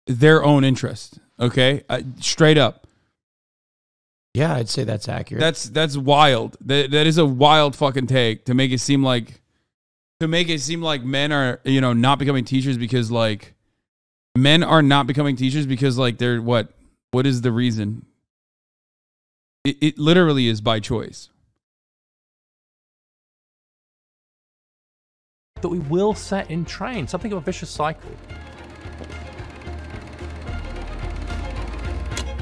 their own interest. Okay, straight up. Yeah, I'd say that's accurate. That's wild. That is a wild fucking take to make it seem like men are, you know, not becoming teachers because like men are not becoming teachers because like they're what is the reason? It literally is by choice. That we will set in train, something of a vicious cycle.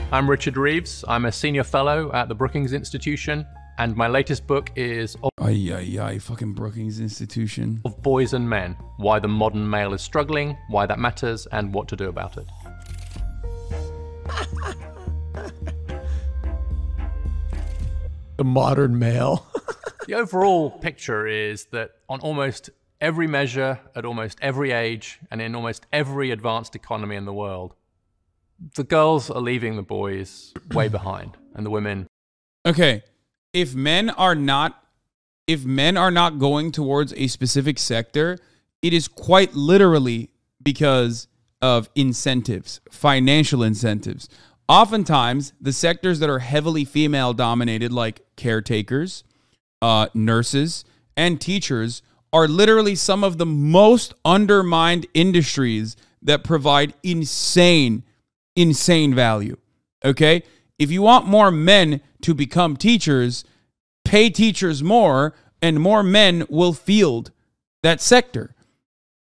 I'm Richard Reeves. I'm a senior fellow at the Brookings Institution, and my latest book is fucking Brookings Institution. Of Boys and Men, Why the Modern Male is Struggling, Why That Matters, and What to Do About it. The modern male. The overall picture is that on almost every measure, at almost every age, and in almost every advanced economy in the world, the girls are leaving the boys way behind, and the women. Okay, if men are not going towards a specific sector, it is quite literally because of incentives, financial incentives. Oftentimes, the sectors that are heavily female dominated, like caretakers, nurses, and teachers, are literally some of the most undermined industries that provide insane value. Okay? If you want more men to become teachers, pay teachers more, and more men will field that sector.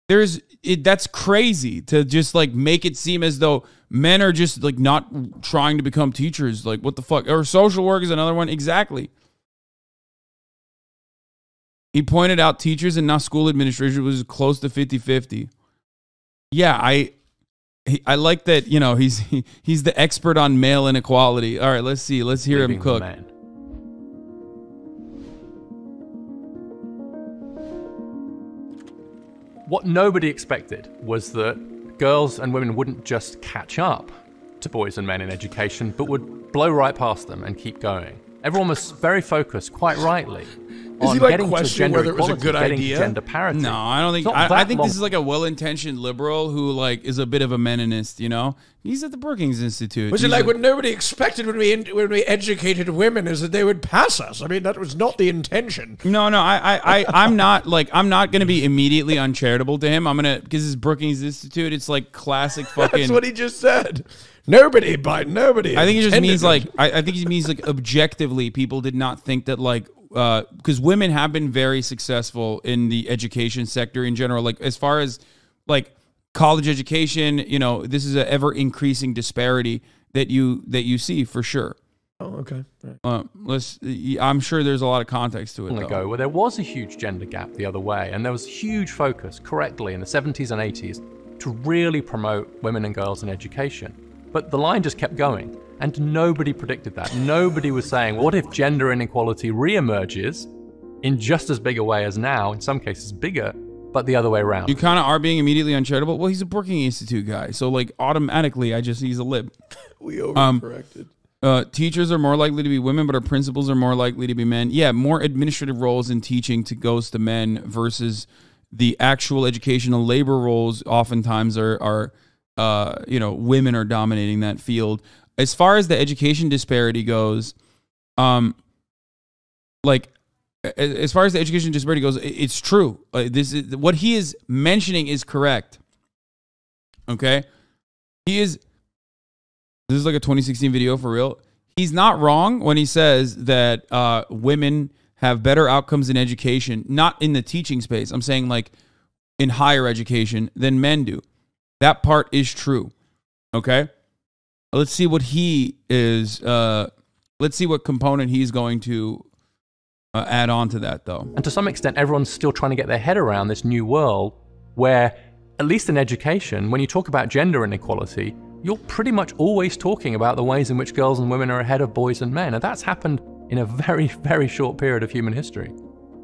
That's crazy to just like make it seem as though men are just like not trying to become teachers. Like, what the fuck? Or social work is another one. Exactly. He pointed out teachers and not school administration was close to 50-50. Yeah, I like that, you know, he's the expert on male inequality. All right, let's see. Let's hear him cook. What nobody expected was that girls and women wouldn't just catch up to boys and men in education, but would blow right past them and keep going. Everyone was very focused, quite rightly, on getting to gender equality, getting to gender parity. No, I don't think. I think this is like a well-intentioned liberal who like is a bit of a meninist. You know, he's at the Brookings Institute. Was it like what nobody expected when we educated women is that they would pass us? I mean, that was not the intention. No, I'm not going to be immediately uncharitable to him. Because it's Brookings Institute. It's like classic fucking. That's what he just said. Nobody. I think it just means like I think it means like objectively, people did not think that like. Because women have been very successful in the education sector in general. Like as far as like college education, you know, this is an ever increasing disparity that you see for sure. Oh, okay. Right. I'm sure there's a lot of context to it. Ago, where there was a huge gender gap the other way, and there was huge focus, correctly, in the 70s and 80s to really promote women and girls in education. But the line just kept going. And nobody predicted that. Nobody was saying, what if gender inequality re-emerges in just as big a way as now, in some cases bigger, but the other way around? You kind of are being immediately uncharitable. Well, he's a Brookings Institute guy, so like automatically he's a lib. We overcorrected. Teachers are more likely to be women, but our principals are more likely to be men. Yeah, more administrative roles in teaching goes to men versus the actual educational labor roles oftentimes are women are dominating that field. As far as the education disparity goes, it's true. This is what he is mentioning is correct. Okay, this is like a 2016 video for real. He's not wrong when he says that women have better outcomes in education, not in the teaching space. I'm saying like in higher education than men do. That part is true. Okay. Let's see what he is. Let's see what component he's going to add on to that, though. And to some extent, everyone's still trying to get their head around this new world where, at least in education, when you talk about gender inequality, you're pretty much always talking about the ways in which girls and women are ahead of boys and men. And that's happened in a very, very short period of human history.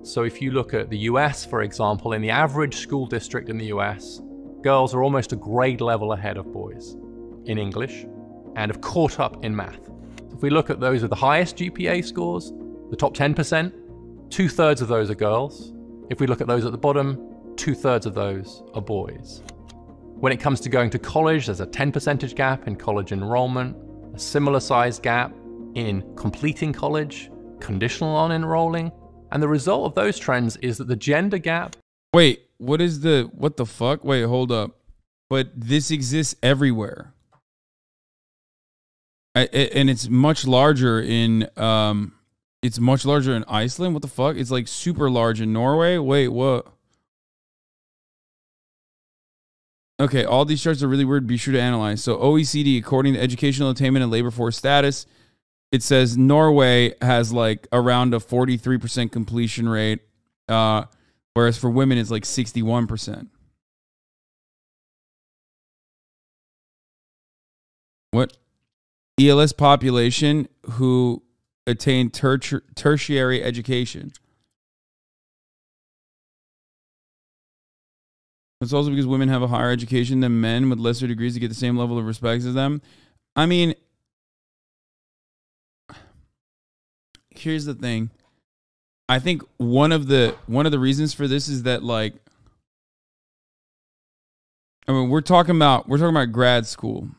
So if you look at the US, for example, in the average school district in the US, girls are almost a grade level ahead of boys in English, and have caught up in math. If we look at those with the highest GPA scores, the top 10%, 2/3 of those are girls. If we look at those at the bottom, 2/3 of those are boys. When it comes to going to college, there's a 10% gap in college enrollment, a similar size gap in completing college, conditional on enrolling. And the result of those trends is that the gender gap... Wait, what the fuck? Wait, hold up. But this exists everywhere. And it's much larger in Iceland. What the fuck? It's like super large in Norway. Wait, what? Okay, all these charts are really weird. Be sure to analyze. So OECD, according to educational attainment and labor force status, it says Norway has like around a 43% completion rate, whereas for women it's like 61%. What? ELS population who attain tertiary education. It's also because women have a higher education than men with lesser degrees to get the same level of respect as them. I mean, here's the thing. I think one of the reasons for this is that, like, I mean, we're talking about grad school,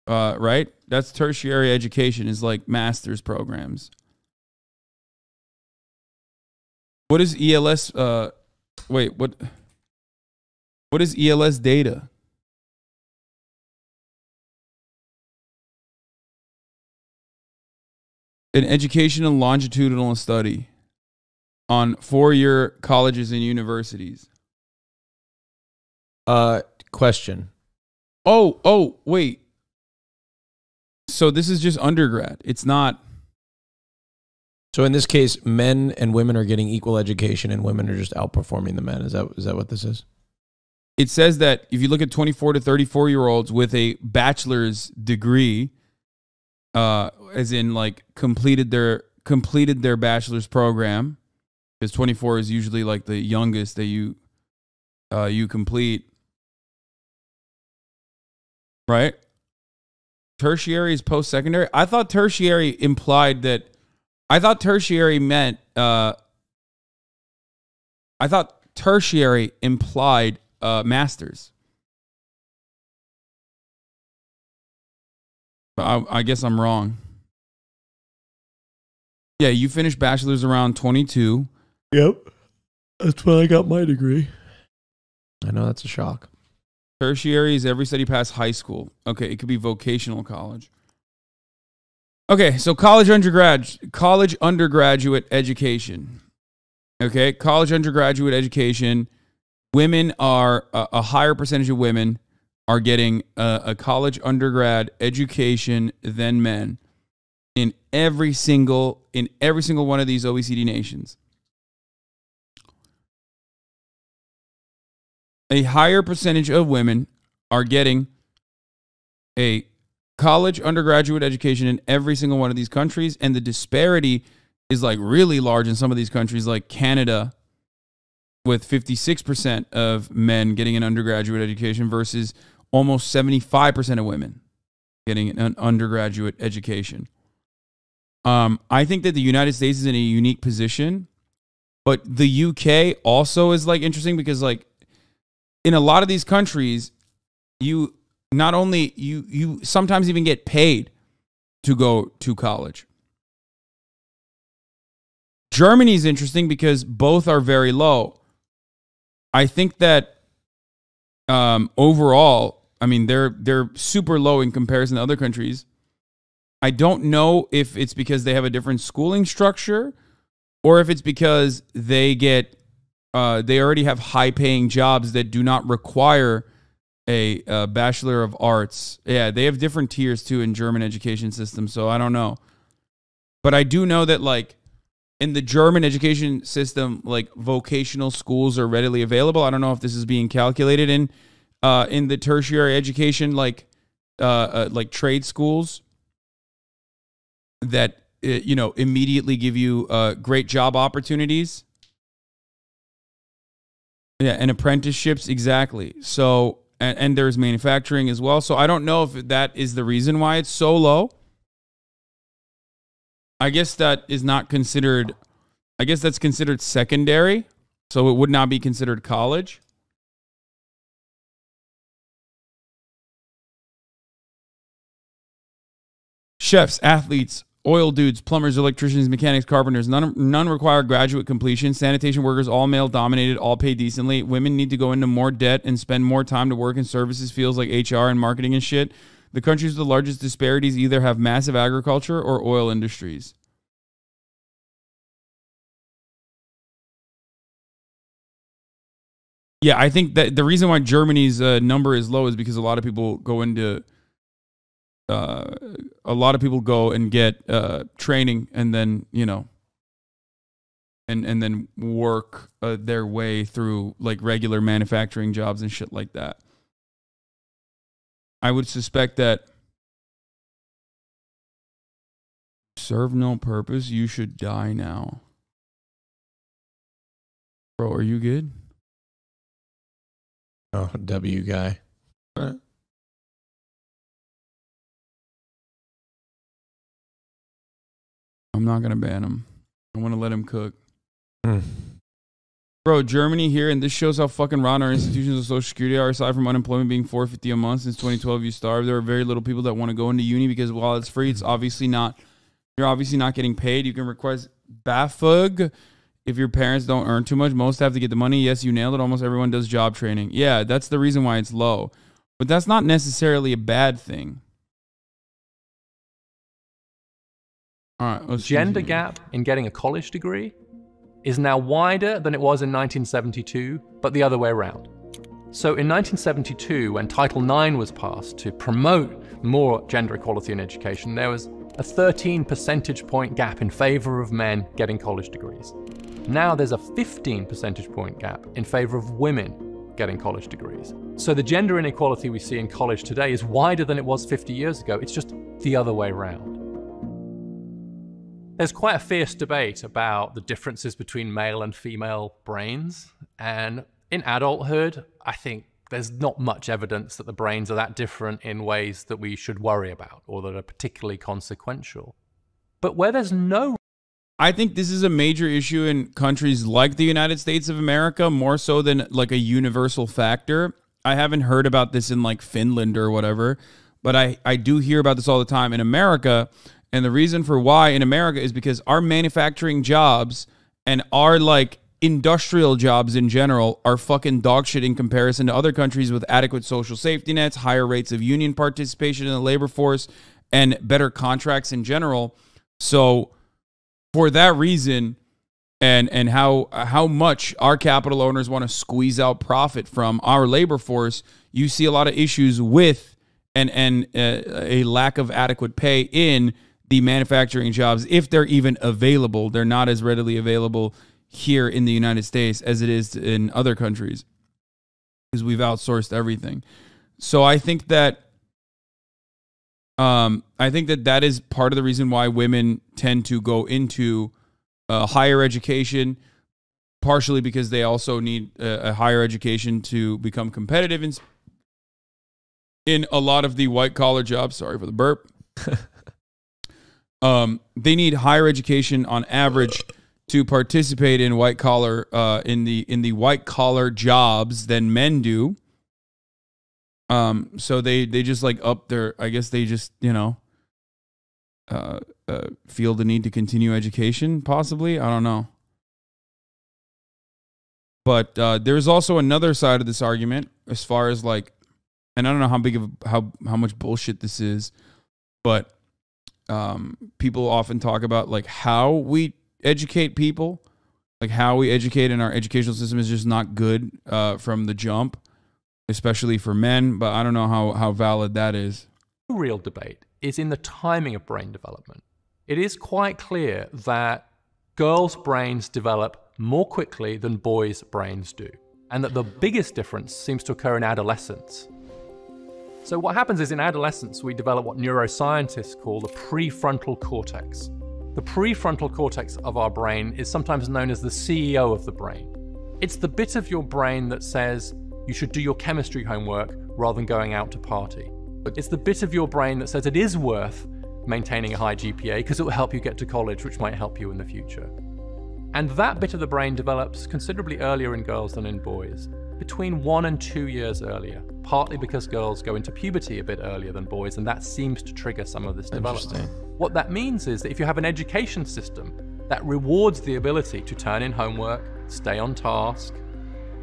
right? That's tertiary education, is like master's programs. What is ELS? What is ELS data? An educational longitudinal study on 4-year colleges and universities. Question. Oh, wait. So this is just undergrad. It's not. So in this case, men and women are getting equal education, and women are just outperforming the men. Is that what this is? It says that if you look at 24 to 34-year-olds with a bachelor's degree, as in like completed their bachelor's program, because 24 is usually like the youngest that you complete, right? Tertiary is post-secondary. I thought tertiary implied masters. I guess I'm wrong. Yeah, you finished bachelor's around 22. Yep. That's when I got my degree. I know that's a shock. Tertiary is every study past high school. Okay, it could be vocational college. Okay, so college undergraduate education. Okay, college undergraduate education. Women are a higher percentage of women are getting a college undergrad education than men in every single one of these OECD nations. A higher percentage of women are getting a college undergraduate education in every single one of these countries, and the disparity is like really large in some of these countries, like Canada, with 56% of men getting an undergraduate education versus almost 75% of women getting an undergraduate education. I think that the United States is in a unique position, but the UK also is like interesting because like in a lot of these countries, you not only you sometimes even get paid to go to college. Germany is interesting because both are very low. I think that overall, I mean, they're super low in comparison to other countries. I don't know if it's because they have a different schooling structure or if it's because they already have high-paying jobs that do not require a Bachelor of Arts. Yeah, they have different tiers, too, in German education system, so I don't know. But I do know that, like, in the German education system, like, vocational schools are readily available. I don't know if this is being calculated in the tertiary education, like trade schools that, immediately give you great job opportunities. Yeah, and apprenticeships, exactly. So, and there's manufacturing as well. So I don't know if that is the reason why it's so low. I guess that is not considered, I guess that's considered secondary. So it would not be considered college. Chefs, athletes, oil dudes, plumbers, electricians, mechanics, carpenters, none require graduate completion. Sanitation workers, all male dominated, all pay decently. Women need to go into more debt and spend more time to work in services fields like HR and marketing and shit. The countries with the largest disparities either have massive agriculture or oil industries. Yeah, I think that the reason why Germany's number is low is because a lot of people go and get training and then, you know, and then work their way through like regular manufacturing jobs and shit like that. I would suspect that serve no purpose, you should die now. Bro, are you good? Oh, W guy. I'm not going to ban him. I want to let him cook. Bro, Germany here, and this shows how fucking rotten our institutions of Social Security are. Aside from unemployment being $450 a month since 2012, you starve. There are very little people that want to go into uni because while it's free, it's obviously not. You're obviously not getting paid. You can request BAföG if your parents don't earn too much. Most have to get the money. Yes, you nailed it. Almost everyone does job training. Yeah, that's the reason why it's low. But that's not necessarily a bad thing. All right. The gender gap in getting a college degree is now wider than it was in 1972, but the other way around. So in 1972, when Title IX was passed to promote more gender equality in education, there was a 13 percentage point gap in favor of men getting college degrees. Now there's a 15 percentage point gap in favor of women getting college degrees. So the gender inequality we see in college today is wider than it was 50 years ago. It's just the other way around. There's quite a fierce debate about the differences between male and female brains. And in adulthood, I think there's not much evidence that the brains are that different in ways that we should worry about or that are particularly consequential. But where there's no... I think this is a major issue in countries like the United States of America, more so than like a universal factor. I haven't heard about this in like Finland or whatever, but I do hear about this all the time in America. And the reason for why in America is because our manufacturing jobs and our like industrial jobs in general are fucking dog shit in comparison to other countries with adequate social safety nets, higher rates of union participation in the labor force, and better contracts in general. So for that reason, and how much our capital owners want to squeeze out profit from our labor force, you see a lot of issues with and a lack of adequate pay in the manufacturing jobs, if they're even available. They're not as readily available here in the United States as it is in other countries because we've outsourced everything. So I think that that is part of the reason why women tend to go into higher education, partially because they also need a higher education to become competitive in a lot of the white collar jobs. Sorry for the burp. They need higher education on average to participate in white collar in the white collar jobs than men do. So they just like up their, I guess they just, you know, feel the need to continue education, possibly. I don't know. But there's also another side of this argument as far as like, and I don't know how big of how much bullshit this is, but people often talk about like how we educate people, like how we educate in our educational system is just not good from the jump, especially for men. But I don't know how valid that is. The real debate is in the timing of brain development. It is quite clear that girls' brains develop more quickly than boys' brains do, and that the biggest difference seems to occur in adolescence. So what happens is in adolescence, we develop what neuroscientists call the prefrontal cortex. The prefrontal cortex of our brain is sometimes known as the CEO of the brain. It's the bit of your brain that says you should do your chemistry homework rather than going out to party. It's the bit of your brain that says it is worth maintaining a high GPA because it will help you get to college, which might help you in the future. And that bit of the brain develops considerably earlier in girls than in boys, between 1 and 2 years earlier. partly because girls go into puberty a bit earlier than boys, and that seems to trigger some of this development. What that means is that if you have an education system that rewards the ability to turn in homework, stay on task,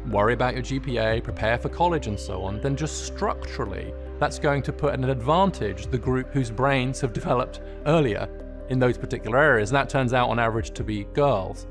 worry about your GPA, prepare for college and so on, then just structurally, that's going to put at an advantage the group whose brains have developed earlier in those particular areas, and that turns out on average to be girls.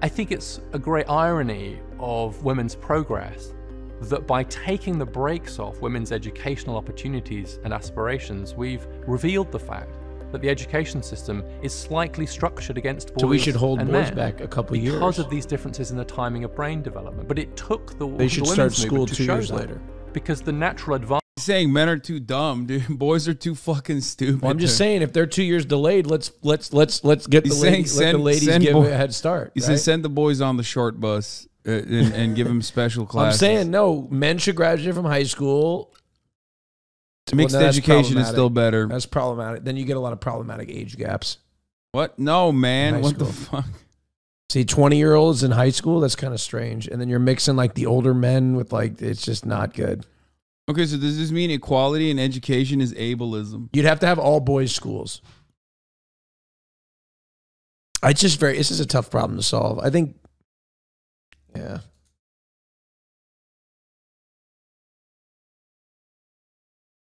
I think it's a great irony of women's progress that by taking the brakes off women's educational opportunities and aspirations, we've revealed the fact that the education system is slightly structured against boys. So we should hold and boys men back a couple years because of these differences in the timing of brain development. But it took they should start school 2 years that, later, because the natural advantage. Saying men are too dumb, dude. Boys are too fucking stupid. Well, I'm just saying, if they're 2 years delayed, let's get the ladies, let the ladies give a head start. He says send the boys on the short bus and give them special classes. I'm saying no. Men should graduate from high school. Mixed education is still better. That's problematic. Then you get a lot of problematic age gaps. What? No, man. What school. the fuck? See, 20-year-olds in high school, that's kind of strange. And then you're mixing like the older men with like, it's just not good. Okay, so does this mean equality in education is ableism? You'd have to have all boys schools. This is a tough problem to solve. I think, yeah.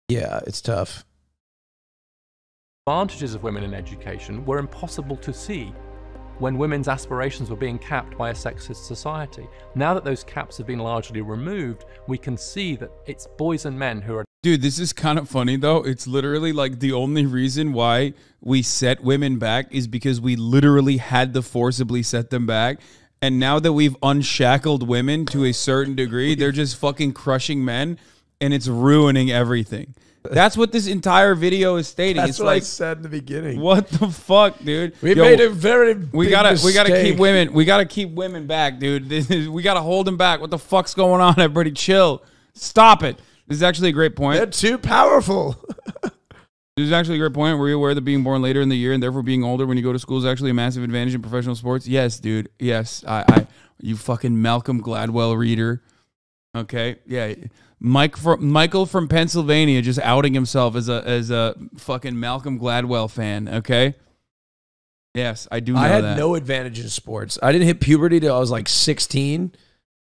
Yeah, it's tough. Advantages of women in education were impossible to see when women's aspirations were being capped by a sexist society. Now that those caps have been largely removed, we can see that it's boys and men who are... Dude, this is kind of funny, though. It's literally like the only reason why we set women back is because we literally had to forcibly set them back. And now that we've unshackled women to a certain degree, they're just fucking crushing men, and it's ruining everything. That's what this entire video is stating. That's it's what like, I said in the beginning. What the fuck, dude? We made a very we gotta keep women. We gotta keep women back, dude. We gotta hold them back. What the fuck's going on? Everybody, chill. Stop it. This is actually a great point. They're too powerful. This is actually a great point. Were you aware that being born later in the year and therefore being older when you go to school is actually a massive advantage in professional sports? Yes, dude. Yes, you fucking Malcolm Gladwell reader. Okay, yeah. Michael from Pennsylvania just outing himself as a fucking Malcolm Gladwell fan. Okay. Yes, I do know that. I had no advantage in sports. I didn't hit puberty till I was like 16,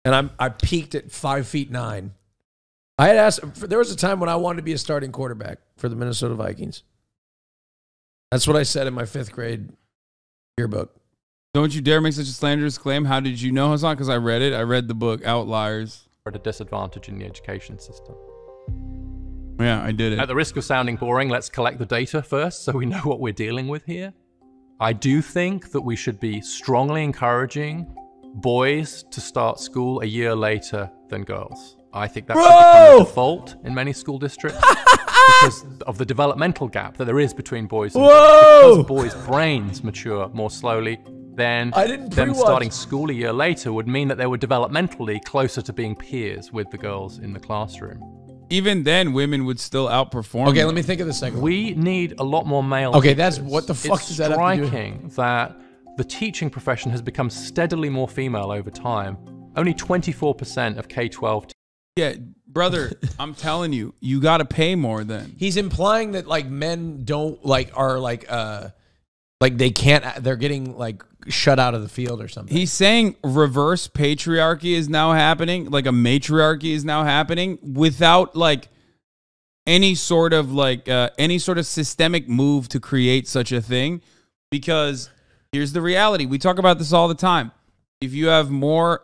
and I peaked at 5'9". I had asked. There was a time when I wanted to be a starting quarterback for the Minnesota Vikings. That's what I said in my 5th grade yearbook. Don't you dare make such a slanderous claim. How did you know, Hasan? Because I read it. I read the book Outliers. At a disadvantage in the education system. Yeah, I did it. At the risk of sounding boring, let's collect the data first so we know what we're dealing with here. I do think that we should be strongly encouraging boys to start school a year later than girls. I think that should become the default in many school districts because of the developmental gap that there is between boys and girls. Because boys' brains mature more slowly, then them starting school a year later would mean that they were developmentally closer to being peers with the girls in the classroom. Even then, women would still outperform. Okay, let me think of the second one. We need a lot more male Okay, teachers. that's what the fuck does that have to do? It's striking that the teaching profession has become steadily more female over time. Only 24% of K-12 Yeah, brother, I'm telling you, you got to pay more then. He's implying that like men don't are they can't, they're getting like shut out of the field or something. He's saying reverse patriarchy is now happening, like a matriarchy is now happening without like any sort of systemic move to create such a thing. Because here's the reality. We talk about this all the time. If you have more,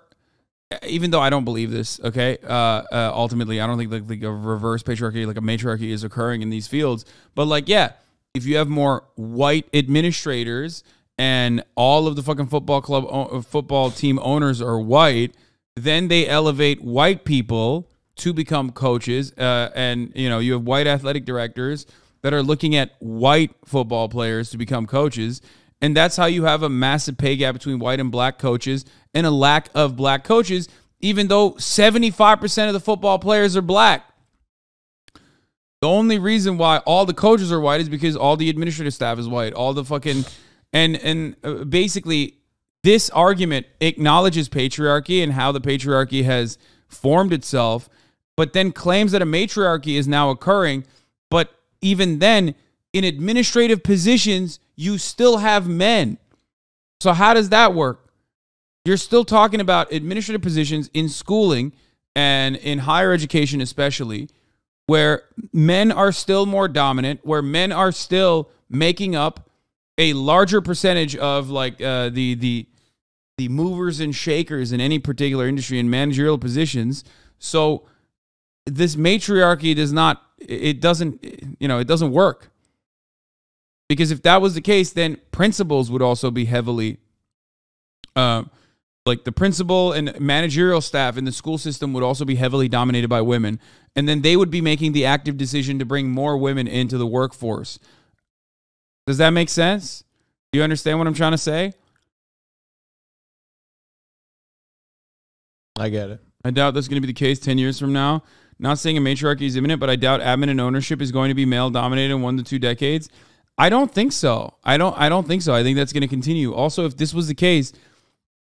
even though I don't believe this, okay, ultimately, I don't think like a reverse patriarchy, like a matriarchy is occurring in these fields. But like, yeah, if you have more white administrators and all of the fucking football team owners are white, then they elevate white people to become coaches. And, you know, you have white athletic directors that are looking at white football players to become coaches. And that's how you have a massive pay gap between white and black coaches and a lack of black coaches, even though 75% of the football players are black. The only reason why all the coaches are white is because all the administrative staff is white. All the fucking... And basically, this argument acknowledges patriarchy and how the patriarchy has formed itself, but then claims that a matriarchy is now occurring. But even then, in administrative positions, you still have men. So how does that work? You're still talking about administrative positions in schooling and in higher education especially, where men are still more dominant, where men are still making up a larger percentage of like the movers and shakers in any particular industry in managerial positions. So this matriarchy doesn't work. Because if that was the case, then principals would also be heavily, like the principal and managerial staff in the school system would also be heavily dominated by women. And then they would be making the active decision to bring more women into the workforce. Does that make sense? Do you understand what I'm trying to say? I get it. I doubt that's going to be the case 10 years from now. Not saying a matriarchy is imminent, but I doubt admin and ownership is going to be male dominated in 1 to 2 decades. I don't think so. I don't think so. I think that's going to continue. Also, if this was the case,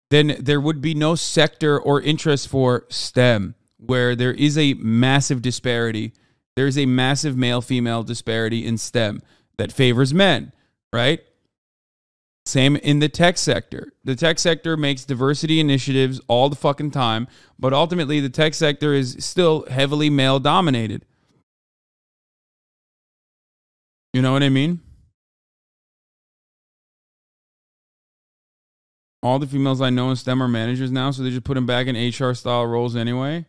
then there would be no sector or interest for STEM, where there is a massive disparity. There is a massive male-female disparity in STEM that favors men, right? Same in the tech sector. The tech sector makes diversity initiatives all the fucking time, but ultimately the tech sector is still heavily male-dominated. You know what I mean? All the females I know in STEM are managers now, so they just put them back in HR-style roles anyway.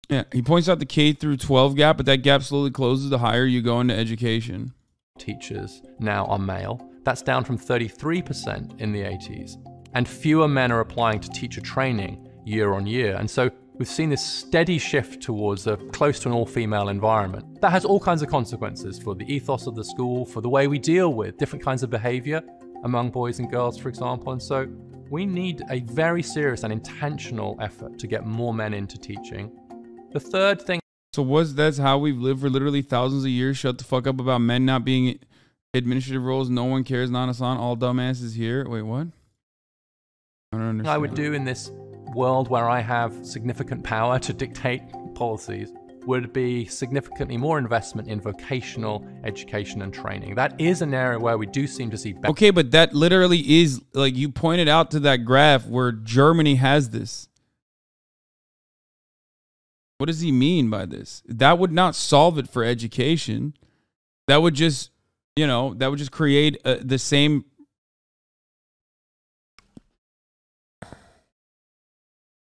Yeah, he points out the K through 12 gap, but that gap slowly closes the higher you go into education. Teachers now are male. That's down from 33% in the 80s. And fewer men are applying to teacher training year on year. And so we've seen this steady shift towards a close to an all-female environment. That has all kinds of consequences for the ethos of the school, for the way we deal with different kinds of behavior among boys and girls, for example. And so we need a very serious and intentional effort to get more men into teaching. The third thing. So that's how we've lived for literally thousands of years? Shut the fuck up about men not being administrative roles. No one cares, not Hasan. All dumbasses here. Wait, what? I don't understand. I would do in this world where I have significant power to dictate policies would be significantly more investment in vocational education and training. That is an area where we do seem to see better. Okay, but that literally is, like you pointed out to that graph where Germany has this. What does he mean by this? That would not solve it for education. That would just, create the same.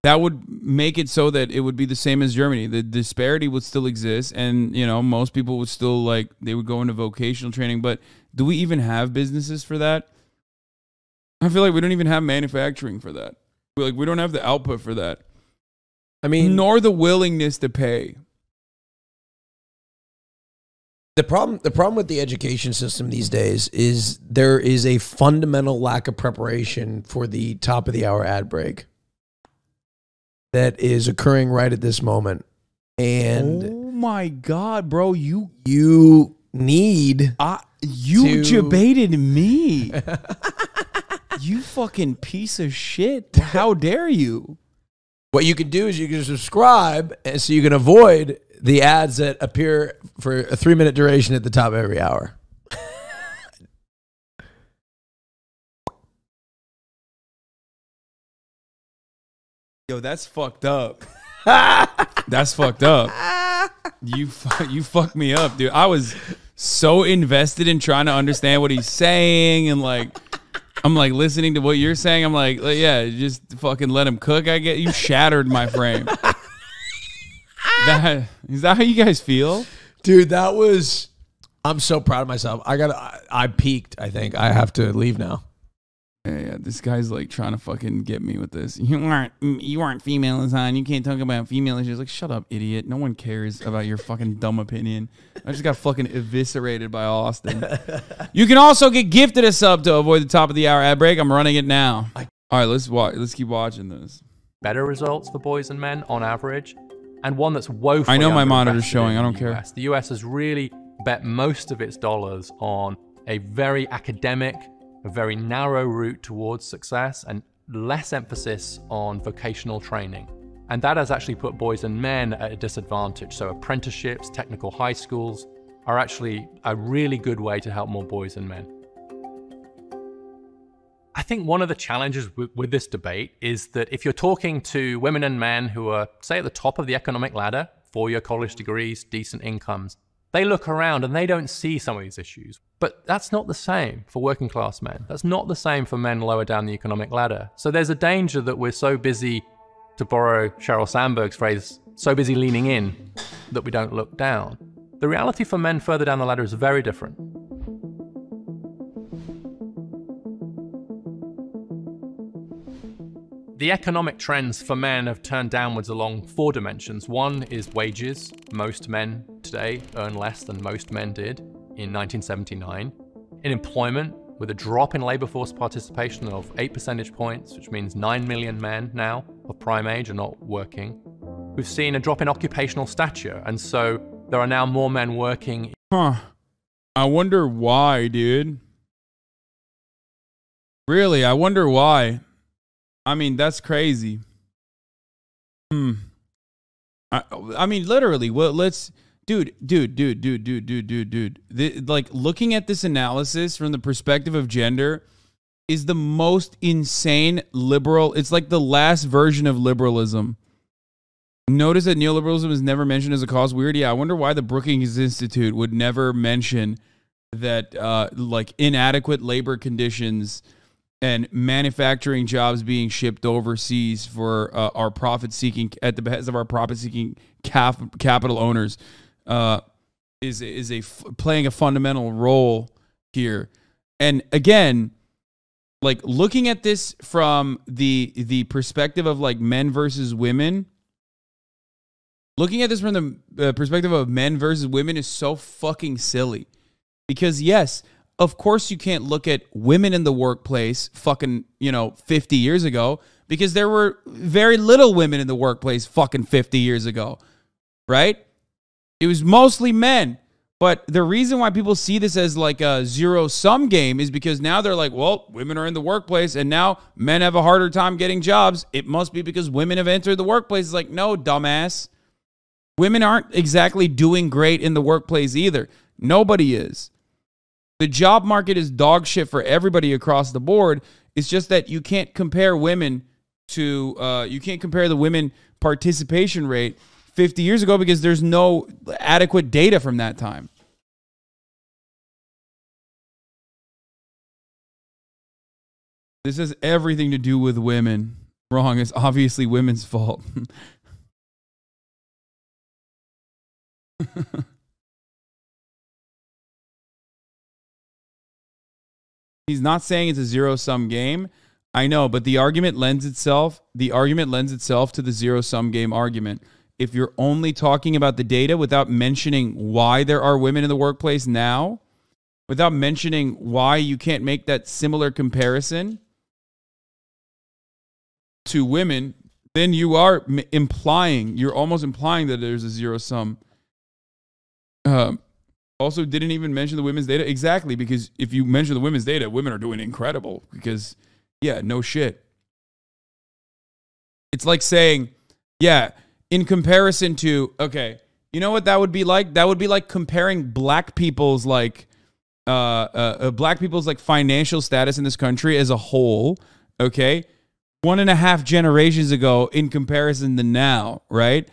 That would make it so that it would be the same as Germany. The disparity would still exist, and most people would still they would go into vocational training. But do we even have businesses for that? I feel like we don't even have manufacturing for that. We don't have the output for that. I mean, nor the willingness to pay. The problem with the education system these days is there is a fundamental lack of preparation for the top of the hour ad break that is occurring right at this moment. And oh my God, bro, you need you debated me. You fucking piece of shit. How dare you? What you can do is you can subscribe, and so you can avoid the ads that appear for a 3-minute duration at the top of every hour. Yo, that's fucked up. That's fucked up. You fucked me up, dude. I was so invested in trying to understand what he's saying, and I'm listening to what you're saying. I'm yeah, just fucking let him cook. I get you shattered my frame. Is that how you guys feel? Dude, I'm so proud of myself. I peaked, I think. I have to leave now. Yeah, this guy's trying to fucking get me with this. You aren't female, Hasan. You can't talk about female issues. Shut up, idiot. No one cares about your fucking dumb opinion. I just got fucking eviscerated by Austin. You can also get gifted a sub to avoid the top of the hour ad break. I'm running it now. All right, let's keep watching this. Better results for boys and men on average, and one that's woefully I know my monitor's showing. I don't care. The US has really bet most of its dollars on a very academic, a very narrow route towards success, and less emphasis on vocational training. And that has actually put boys and men at a disadvantage. So apprenticeships, technical high schools are actually a really good way to help more boys and men. I think one of the challenges with this debate is that if you're talking to women and men who are, say, at the top of the economic ladder, 4-year college degrees, decent incomes, they look around and they don't see some of these issues. But that's not the same for working class men. That's not the same for men lower down the economic ladder. So there's a danger that we're so busy, to borrow Sheryl Sandberg's phrase, so busy leaning in that we don't look down. The reality for men further down the ladder is very different. The economic trends for men have turned downwards along 4 dimensions. One is wages. Most men today earn less than most men did in 1979. In employment, with a drop in labor force participation of 8 percentage points, which means 9 million men now of prime age are not working. We've seen a drop in occupational stature, and so there are now more men working. I wonder why, dude. Really, I wonder why. I mean, that's crazy. I mean, literally, well, let's, dude. Like, looking at this analysis from the perspective of gender is the most insane liberal. It's like the last version of liberalism. Notice that neoliberalism is never mentioned as a cause. Weird. Yeah, I wonder why the Brookings Institute would never mention that, like, inadequate labor conditions and manufacturing jobs being shipped overseas for our profit-seeking, at the behest of our profit-seeking capital owners, is playing a fundamental role here. And again, like, looking at this from the perspective of like men versus women, looking at this from the perspective of men versus women is so fucking silly. Because yes, of course you can't look at women in the workplace fucking, 50 years ago, because there were very little women in the workplace fucking 50 years ago, right? It was mostly men. But the reason why people see this as like a zero-sum game is because now they're like, well, women are in the workplace and now men have a harder time getting jobs. It must be because women have entered the workplace. It's like, no, dumbass. Women aren't exactly doing great in the workplace either. Nobody is. The job market is dog shit for everybody across the board. It's just that you can't compare women to, you can't compare the women participation rate 50 years ago because there's no adequate data from that time. This has everything to do with women. Wrong. It's obviously women's fault. He's not saying it's a zero-sum game. I know, but the argument lends itself to the zero-sum game argument. If you're only talking about the data without mentioning why there are women in the workplace now, without mentioning why you can't make that similar comparison to women, then you are you're almost implying that there's a zero-sum. Also, didn't even mention the women's data. Exactly, because if you mention the women's data, women are doing incredible. Because, yeah, no shit. It's like saying, yeah, in comparison to, okay, you know what that would be like? That would be like comparing black people's like financial status in this country as a whole, okay, 1.5 generations ago in comparison to now, right?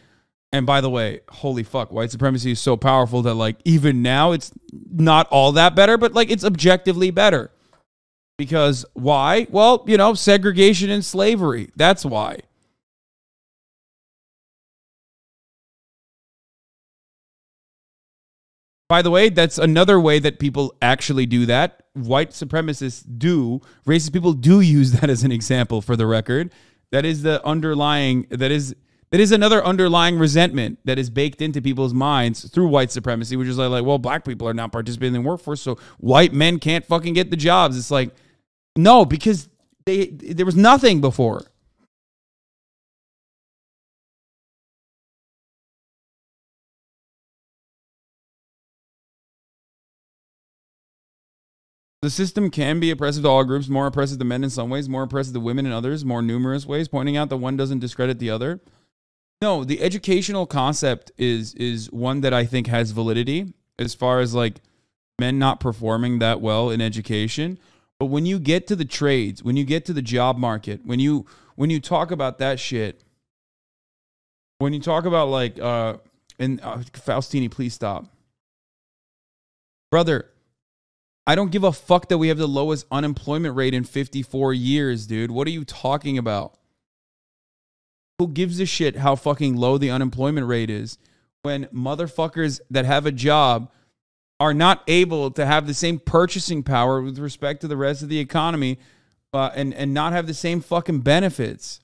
And by the way, holy fuck, white supremacy is so powerful that like even now it's not all that better, but like it's objectively better. Because why? Well, segregation and slavery. That's why. By the way, that's another way that people actually do that. White supremacists do. Racist people do use that as an example, for the record. That is the underlying, that is another underlying resentment that is baked into people's minds through white supremacy, which is like, well, black people are not participating in the workforce, so white men can't fucking get the jobs. It's like, no, because there was nothing before. The system can be oppressive to all groups, more oppressive to men in some ways, more oppressive to women in others, more numerous ways, pointing out that one doesn't discredit the other. No, the educational concept is one that I think has validity as far as like men not performing that well in education. But when you get to the trades, when you get to the job market, when you talk about that shit, when you talk about like Faustini, please stop. Brother, I don't give a fuck that we have the lowest unemployment rate in 54 years, dude. What are you talking about? Who gives a shit how fucking low the unemployment rate is when motherfuckers that have a job are not able to have the same purchasing power with respect to the rest of the economy and not have the same fucking benefits?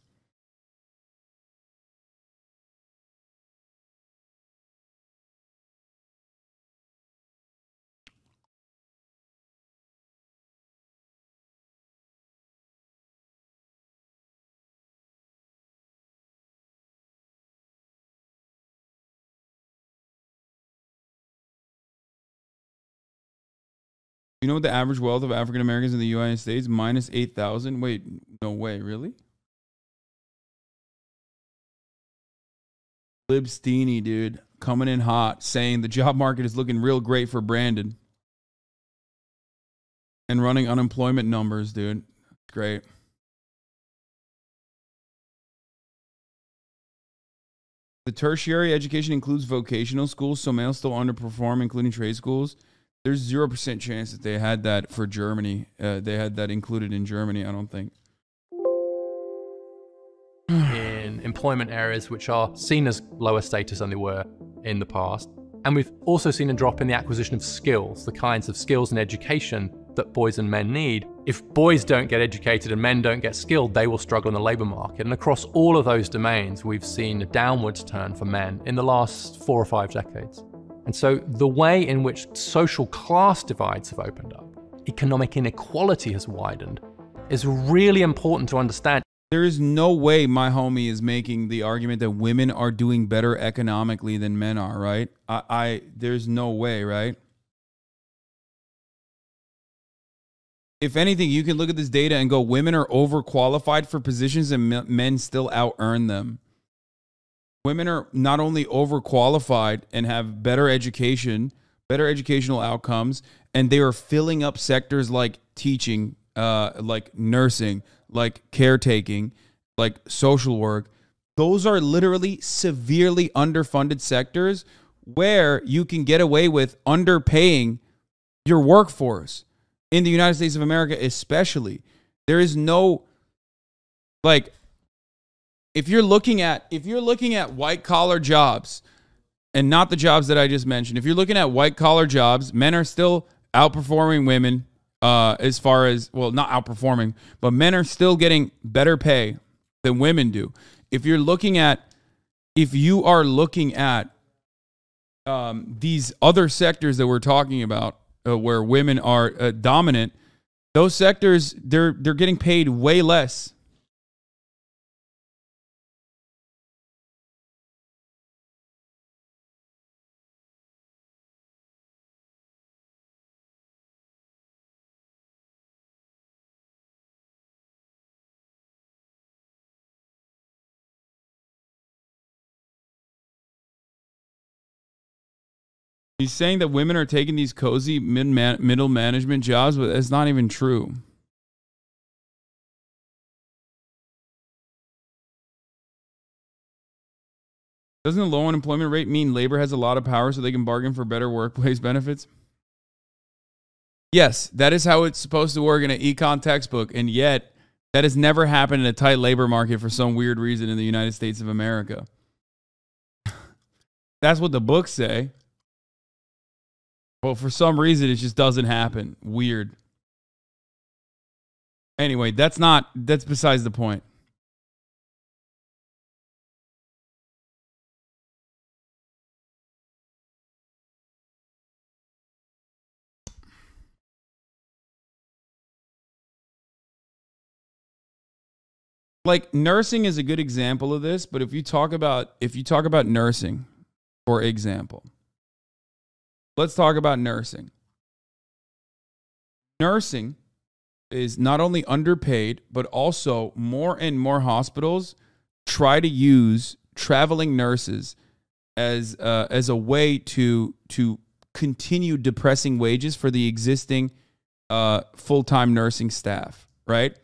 You know what the average wealth of African Americans in the United States? Minus 8,000. Wait, no way, really? Libstini, dude, coming in hot, saying the job market is looking real great for Brandon. And running unemployment numbers, dude. Great. The tertiary education includes vocational schools, so males still underperform, including trade schools. There's 0% chance that they had that for Germany. They had that included in Germany, I don't think. In employment areas which are seen as lower status than they were in the past. And we've also seen a drop in the acquisition of skills, the kinds of skills and education that boys and men need. If boys don't get educated and men don't get skilled, they will struggle in the labour market. And across all of those domains, we've seen a downwards turn for men in the last 4 or 5 decades. And so the way in which social class divides have opened up, economic inequality has widened, is really important to understand. There is no way my homie is making the argument that women are doing better economically than men are, right? There's no way, right? If anything, you can look at this data and go, women are overqualified for positions and men still out-earn them. Women are not only overqualified and have better education, better educational outcomes, and they are filling up sectors like teaching, like nursing, like caretaking, like social work. Those are literally severely underfunded sectors where you can get away with underpaying your workforce. In the United States of America especially, there is no, like, if you're looking at white collar jobs and not the jobs that I just mentioned, if you're looking at white collar jobs, men are still outperforming women as far as, well, not outperforming, but men are still getting better pay than women do. If you are looking at these other sectors that we're talking about, where women are dominant, those sectors, they're getting paid way less. He's saying that women are taking these cozy middle management jobs, but that's not even true. Doesn't the low unemployment rate mean labor has a lot of power so they can bargain for better workplace benefits? Yes, that is how it's supposed to work in an econ textbook, and yet that has never happened in a tight labor market for some weird reason in the United States of America. That's what the books say. Well, for some reason, it just doesn't happen. Weird. Anyway, that's besides the point. Like, nursing is a good example of this, but if you talk about nursing, for example, let's talk about nursing. Nursing is not only underpaid, but also more and more hospitals try to use traveling nurses as a way to continue depressing wages for the existing full-time nursing staff, right?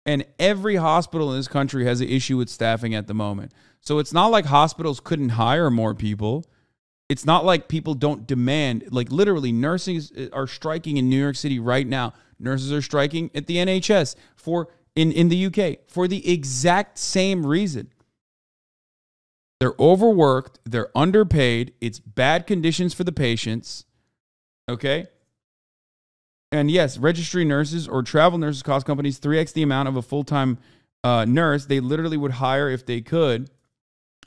And every hospital in this country has an issue with staffing at the moment. So it's not like hospitals couldn't hire more people. It's not like people don't demand, like literally nurses are striking in New York City right now. Nurses are striking at the NHS in the UK for the exact same reason. They're overworked, they're underpaid, it's bad conditions for the patients, okay? And yes, registry nurses or travel nurses cost companies 3x the amount of a full-time nurse they literally would hire if they could.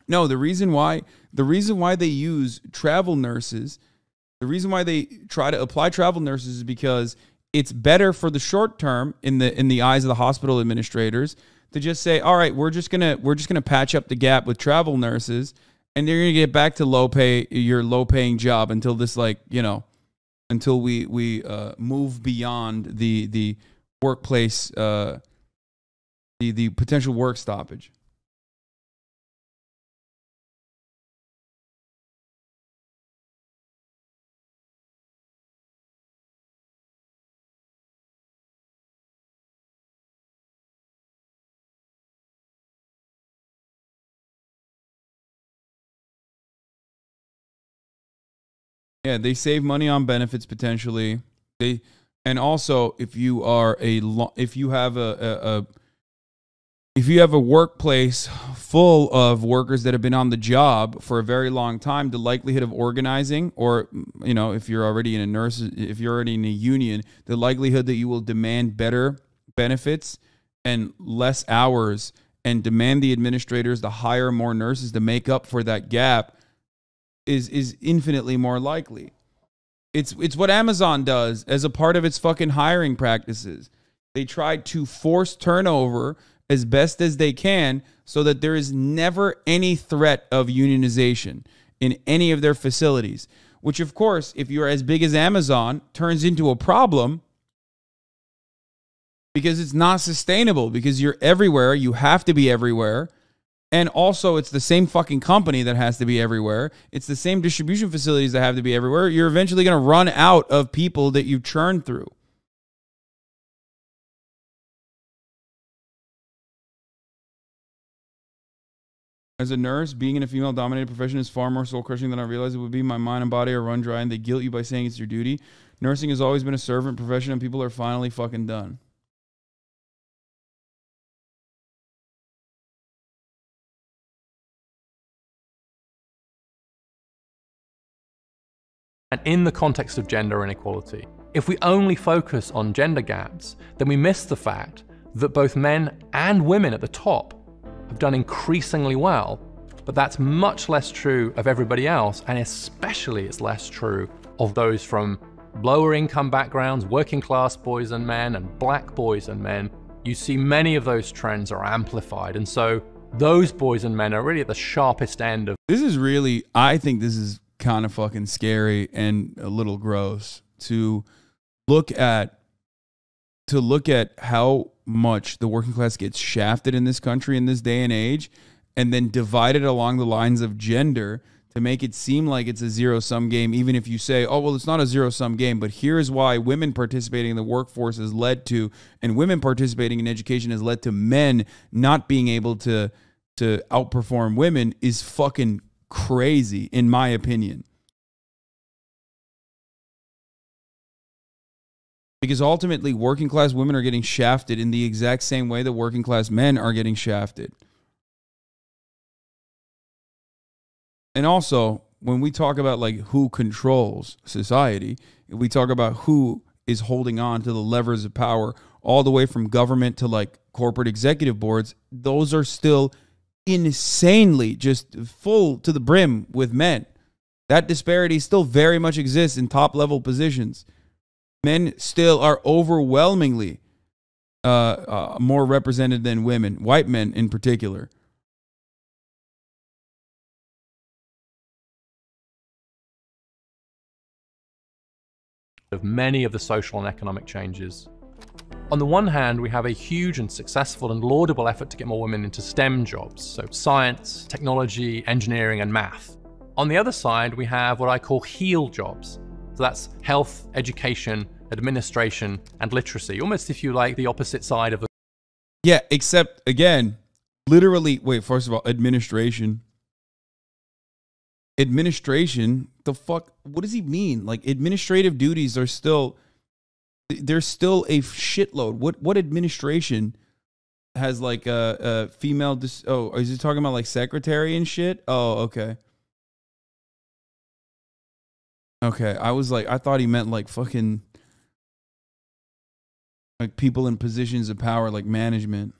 No, the reason why they use travel nurses, the reason why they try to apply travel nurses is because it's better for the short term in the eyes of the hospital administrators to just say, all right, we're just gonna patch up the gap with travel nurses, and they're gonna get back to your low paying job until this, like, you know, until we move beyond the workplace, the potential work stoppage. Yeah, they save money on benefits potentially. And also if you have a workplace full of workers that have been on the job for a very long time, the likelihood of organizing, or, you know, if you're already in a union, the likelihood that you will demand better benefits and less hours and demand the administrators to hire more nurses to make up for that gap is infinitely more likely. It's what Amazon does as a part of its fucking hiring practices. They try to force turnover as best as they can so that there is never any threat of unionization in any of their facilities, which, of course, if you're as big as Amazon, turns into a problem because it's not sustainable, because you're everywhere. You have to be everywhere. And also, it's the same fucking company that has to be everywhere. It's the same distribution facilities that have to be everywhere. You're eventually going to run out of people that you churn through. As a nurse, being in a female-dominated profession is far more soul-crushing than I realized it would be. My mind and body are run dry, and they guilt you by saying it's your duty. Nursing has always been a servant profession, and people are finally fucking done. And in the context of gender inequality, if we only focus on gender gaps, then we miss the fact that both men and women at the top have done increasingly well, but that's much less true of everybody else, and especially it's less true of those from lower income backgrounds, working class boys and men, and black boys and men. You see many of those trends are amplified, and so those boys and men are really at the sharpest end of... This is really, I think this is kind of fucking scary and a little gross to look at how much the working class gets shafted in this country in this day and age, and then divided along the lines of gender to make it seem like it's a zero-sum game, even if you say, oh, well, it's not a zero-sum game, but here's why women participating in the workforce has led to, and women participating in education has led to men not being able to outperform women, is fucking crazy, in my opinion. Because ultimately, working class women are getting shafted in the exact same way that working class men are getting shafted. And also, when we talk about like who controls society, we talk about who is holding on to the levers of power, all the way from government to like corporate executive boards. Those are still insanely just full to the brim with men. That disparity still very much exists in top level positions. Men still are overwhelmingly more represented than women, white men in particular. Of many of the social and economic changes On the one hand, we have a huge and successful and laudable effort to get more women into STEM jobs, so science, technology, engineering, and math. On the other side, we have what I call HEAL jobs. So that's health, education, administration, and literacy. Almost, if you like, the opposite side of the... Yeah, except, again, literally, wait, first of all, administration. Administration? The fuck? What does he mean? Like, administrative duties are still... There's still a shitload. What administration has like a female? Oh, is he talking about like secretary and shit? Oh, okay. Okay, I was like, I thought he meant like fucking like people in positions of power, like management.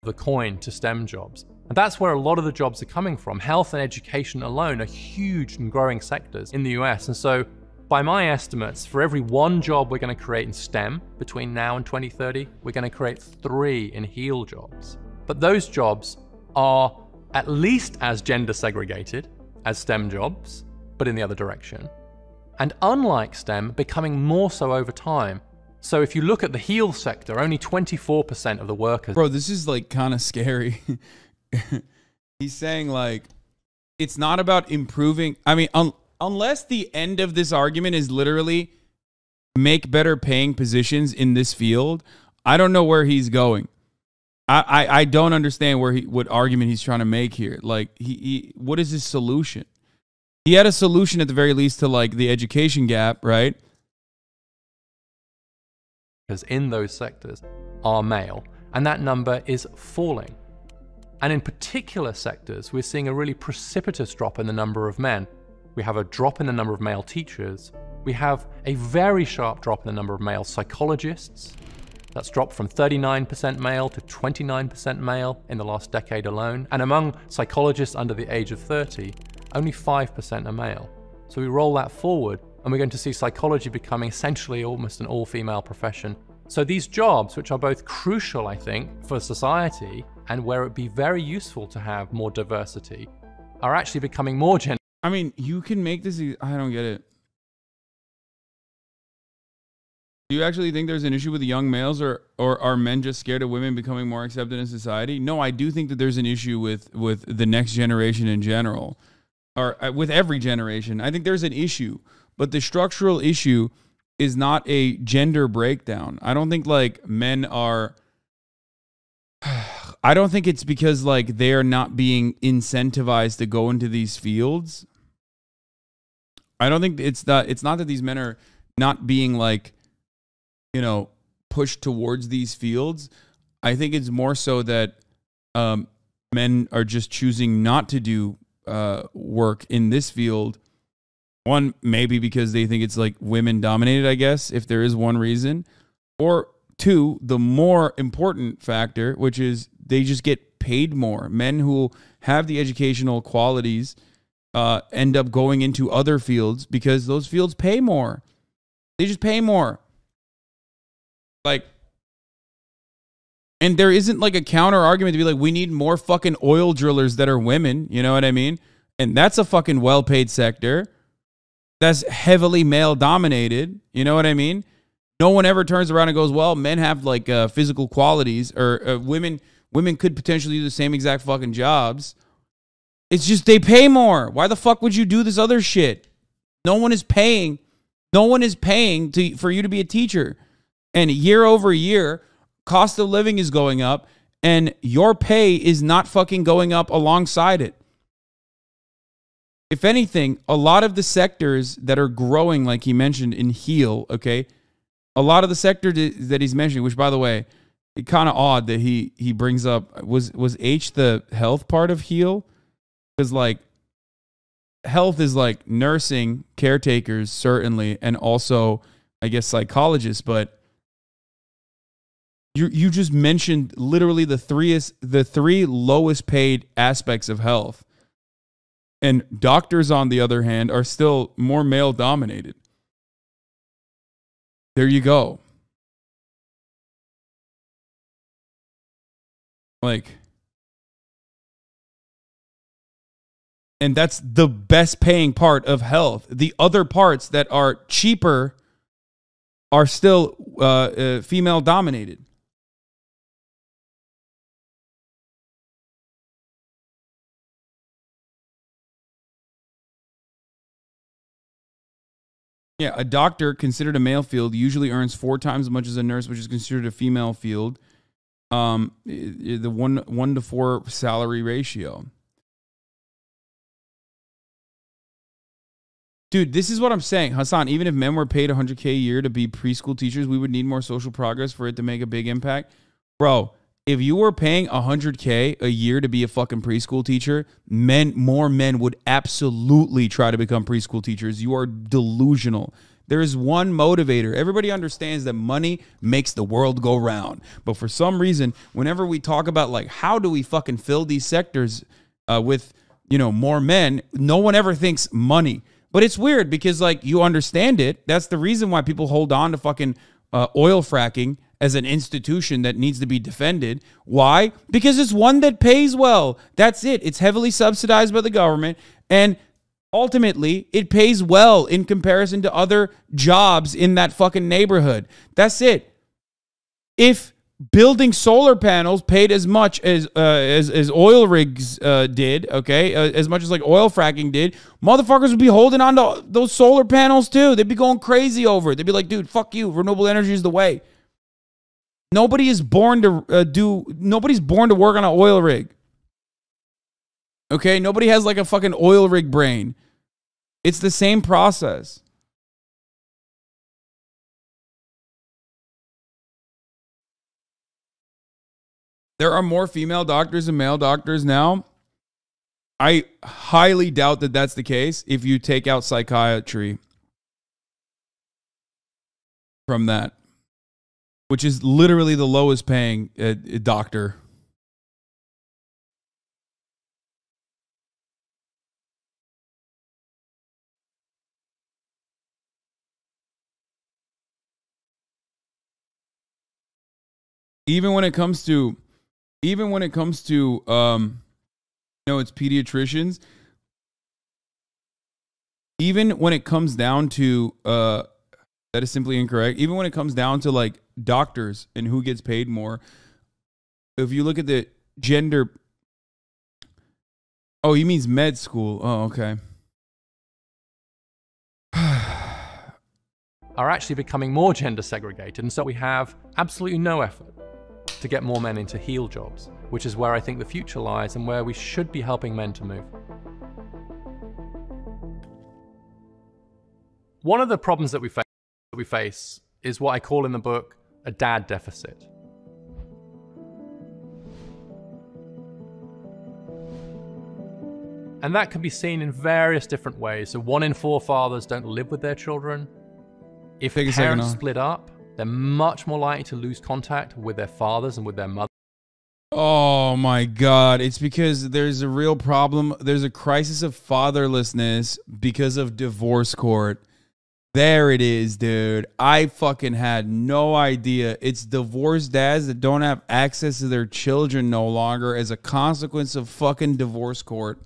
The coin to STEM jobs. And that's where a lot of the jobs are coming from. Health and education alone are huge and growing sectors in the US. And so by my estimates, for every one job we're going to create in STEM between now and 2030, we're going to create 3 in HEAL jobs. But those jobs are at least as gender segregated as STEM jobs, but in the other direction. And unlike STEM, becoming more so over time. So if you look at the HEAL sector, only 24% of the workers... Bro, this is like kind of scary. He's saying like, it's not about improving... I mean, unless the end of this argument is literally make better paying positions in this field, I don't know where he's going. I don't understand what argument he's trying to make here. Like, what is his solution? He had a solution at the very least to like the education gap, right? Because in those sectors are male, and that number is falling. And in particular sectors, we're seeing a really precipitous drop in the number of men. We have a drop in the number of male teachers. We have a very sharp drop in the number of male psychologists. That's dropped from 39% male to 29% male in the last decade alone. And among psychologists under the age of 30, only 5% are male. So we roll that forward, and we're going to see psychology becoming essentially almost an all-female profession. So these jobs, which are both crucial, I think, for society, and where it'd be very useful to have more diversity, are actually becoming more gender. I mean, you can make this... I don't get it. Do you actually think there's an issue with the young males, or are men just scared of women becoming more accepted in society? No, I do think that there's an issue with the next generation in general, or with every generation. I think there's an issue, but the structural issue is not a gender breakdown. I don't think like men are... I don't think it's because like they are not being incentivized to go into these fields. I don't think it's not that these men are not being like, you know, pushed towards these fields. I think it's more so that men are just choosing not to do work in this field. One, maybe because they think it's like women dominated, I guess, if there is one reason. Or two, the more important factor, which is they just get paid more. Men who have the educational qualities end up going into other fields because those fields pay more. They just pay more. Like, and there isn't like a counter argument to be like, we need more fucking oil drillers that are women. You know what I mean? And that's a fucking well-paid sector. That's heavily male dominated. You know what I mean? No one ever turns around and goes, well, men have like physical qualities, or women could potentially do the same exact fucking jobs. It's just they pay more. Why the fuck would you do this other shit? No one is paying for you to be a teacher. And year over year, cost of living is going up, and your pay is not fucking going up alongside it. If anything, a lot of the sectors that are growing, like he mentioned in HEAL, okay, a lot of the sectors that he's mentioning, which by the way, it's kind of odd that he brings up, was H the health part of HEAL? Because like health is like nursing, caretakers certainly, and also I guess psychologists, but you just mentioned literally the three lowest paid aspects of health. And doctors, on the other hand, are still more male dominated. There you go. Like, and that's the best paying part of health. The other parts that are cheaper are still female dominated. Yeah, a doctor considered a male field usually earns 4 times as much as a nurse, which is considered a female field. The 1 to 4 salary ratio. Dude, this is what I'm saying. Hasan, even if men were paid $100K a year to be preschool teachers, we would need more social progress for it to make a big impact. Bro, if you were paying $100K a year to be a fucking preschool teacher, more men would absolutely try to become preschool teachers. You are delusional. There is one motivator. Everybody understands that money makes the world go round. But for some reason, whenever we talk about like how do we fucking fill these sectors with, you know, more men, no one ever thinks money. But it's weird because like you understand it. That's the reason why people hold on to fucking oil fracking as an institution that needs to be defended. Why? Because it's one that pays well. That's it. It's heavily subsidized by the government. And ultimately, it pays well in comparison to other jobs in that fucking neighborhood. That's it. If building solar panels paid as much as oil rigs did, okay, as much as like oil fracking did, motherfuckers would be holding on to those solar panels too. They'd be going crazy over it. They'd be like, dude, fuck you. Renewable energy is the way. Nobody is born to nobody's born to work on an oil rig. Okay, nobody has like a fucking oil rig brain. It's the same process. There are more female doctors than male doctors now. I highly doubt that that's the case if you take out psychiatry from that, which is literally the lowest paying doctor. Even when it comes to no, it's pediatricians. Even when it comes down to that is simply incorrect. Even when it comes down to like doctors and who gets paid more, if you look at the gender. Oh, he means med school. Oh, okay. Are actually becoming more gender segregated, and so we have absolutely no effort to get more men into heel jobs, which is where I think the future lies and where we should be helping men to move. One of the problems that we face is what I call in the book a dad deficit. And that can be seen in various different ways. So 1 in 4 fathers don't live with their children. If parents split up, they're much more likely to lose contact with their fathers and with their mothers. Oh my God. It's because there's a real problem. There's a crisis of fatherlessness because of divorce court. There it is, dude. I fucking had no idea. It's divorced dads that don't have access to their children no longer as a consequence of fucking divorce court.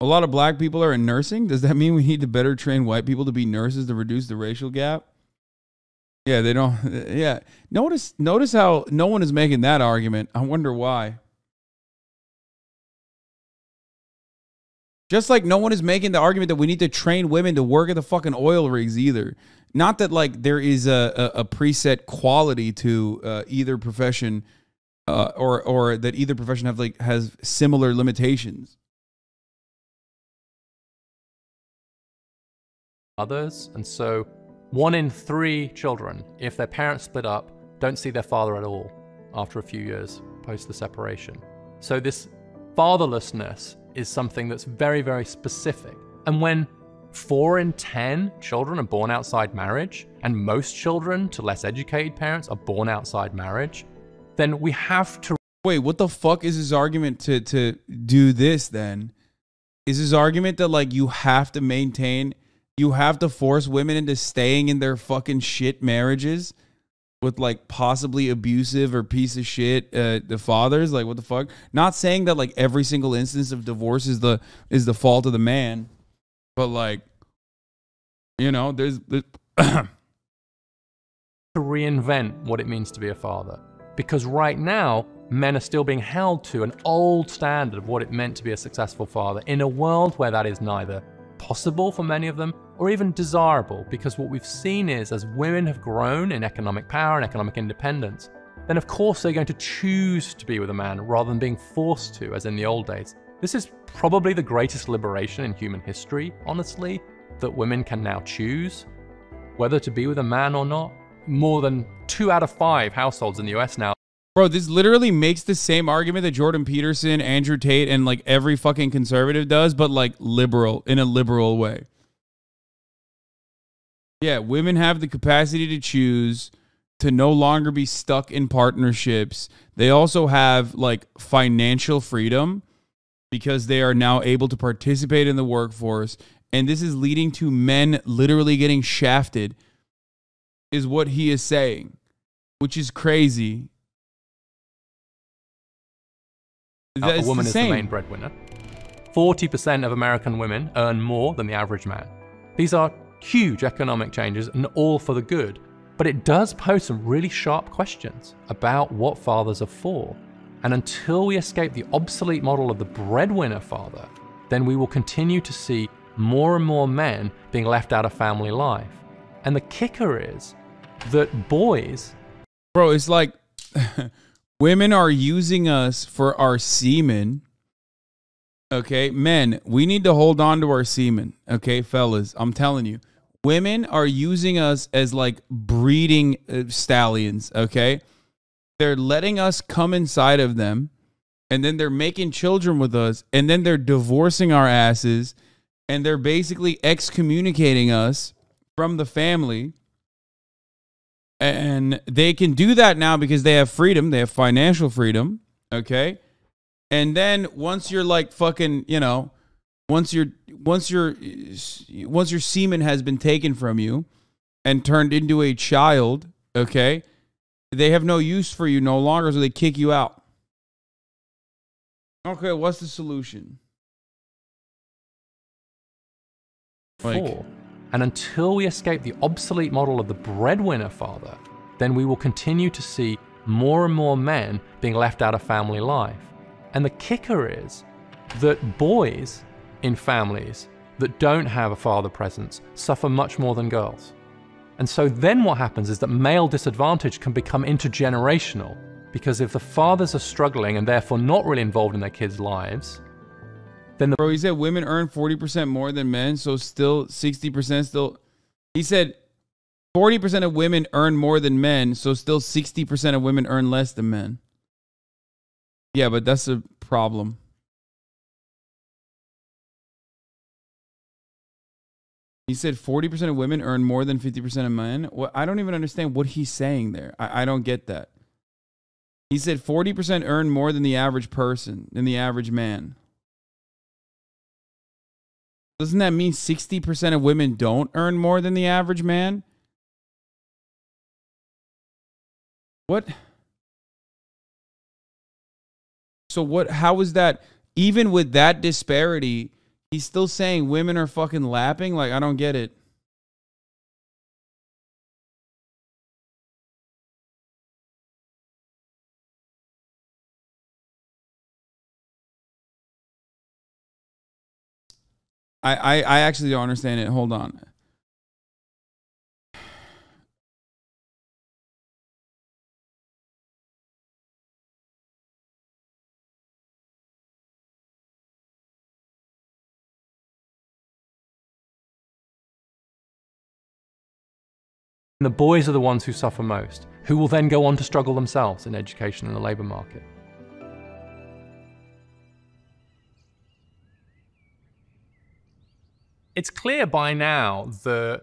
A lot of black people are in nursing. Does that mean we need to better train white people to be nurses to reduce the racial gap? Yeah, they don't. Yeah. Notice how no one is making that argument. I wonder why. Just like no one is making the argument that we need to train women to work at the fucking oil rigs either. Not that like there is a preset quality to either profession or that either profession has similar limitations. Others, and so 1 in 3 children, if their parents split up, don't see their father at all after a few years post the separation. So this fatherlessness is something that's very, very specific. And when 4 in 10 children are born outside marriage, and most children to less educated parents are born outside marriage, then we have to... Wait, what the fuck is his argument to do this then? Is his argument that like you have to maintain... You have to force women into staying in their fucking shit marriages with like possibly abusive or piece of shit the fathers? Like what the fuck? Not saying that like every single instance of divorce is the fault of the man, but like You know, there's to reinvent what it means to be a father. Because right now, men are still being held to an old standard of what it meant to be a successful father in a world where that is neither possible for many of them or even desirable. Because what we've seen is as women have grown in economic power and economic independence, then of course they're going to choose to be with a man rather than being forced to, as in the old days. This is probably the greatest liberation in human history, honestly, that women can now choose whether to be with a man or not. More than 2 out of 5 households in the US now. Bro, this literally makes the same argument that Jordan Peterson, Andrew Tate, and like every fucking conservative does, but like liberal, in a liberal way. Yeah, women have the capacity to choose, to no longer be stuck in partnerships. They also have like financial freedom because they are now able to participate in the workforce. And this is leading to men literally getting shafted, is what he is saying, which is crazy. A woman is the main breadwinner. 40% of American women earn more than the average man. These are huge economic changes and all for the good, but it does pose some really sharp questions about what fathers are for. And until we escape the obsolete model of the breadwinner father, then we will continue to see more and more men being left out of family life. And the kicker is that boys... Bro, it's like women are using us for our semen. Okay, men, we need to hold on to our semen. Okay, fellas, I'm telling you. Women are using us as like breeding stallions, okay? They're letting us come inside of them, and then they're making children with us, and then they're divorcing our asses, and they're basically excommunicating us from the family. And they can do that now because they have freedom. They have financial freedom, okay? And then once you're like fucking, you know, once your semen has been taken from you and turned into a child, okay, they have no use for you no longer, so they kick you out. Okay, what's the solution? And until we escape the obsolete model of the breadwinner father, then we will continue to see more and more men being left out of family life. And the kicker is that boys in families that don't have a father presence suffer much more than girls. And so then what happens is that male disadvantage can become intergenerational, because if the fathers are struggling and therefore not really involved in their kids' lives, then Bro, he said women earn 40% more than men, so still 60% still. He said 40% of women earn more than men, so still 60% of women earn less than men. Yeah, but that's a problem. He said 40% of women earn more than 50% of men. Well, I don't even understand what he's saying there. I don't get that. He said 40% earn more than the average person, than the average man. Doesn't that mean 60% of women don't earn more than the average man? What? So what, how is that, even with that disparity, he's still saying women are fucking lapping? Like, I don't get it. I actually don't understand it. Hold on. the boys are the ones who suffer most, who will then go on to struggle themselves in education and the labour market. It's clear by now that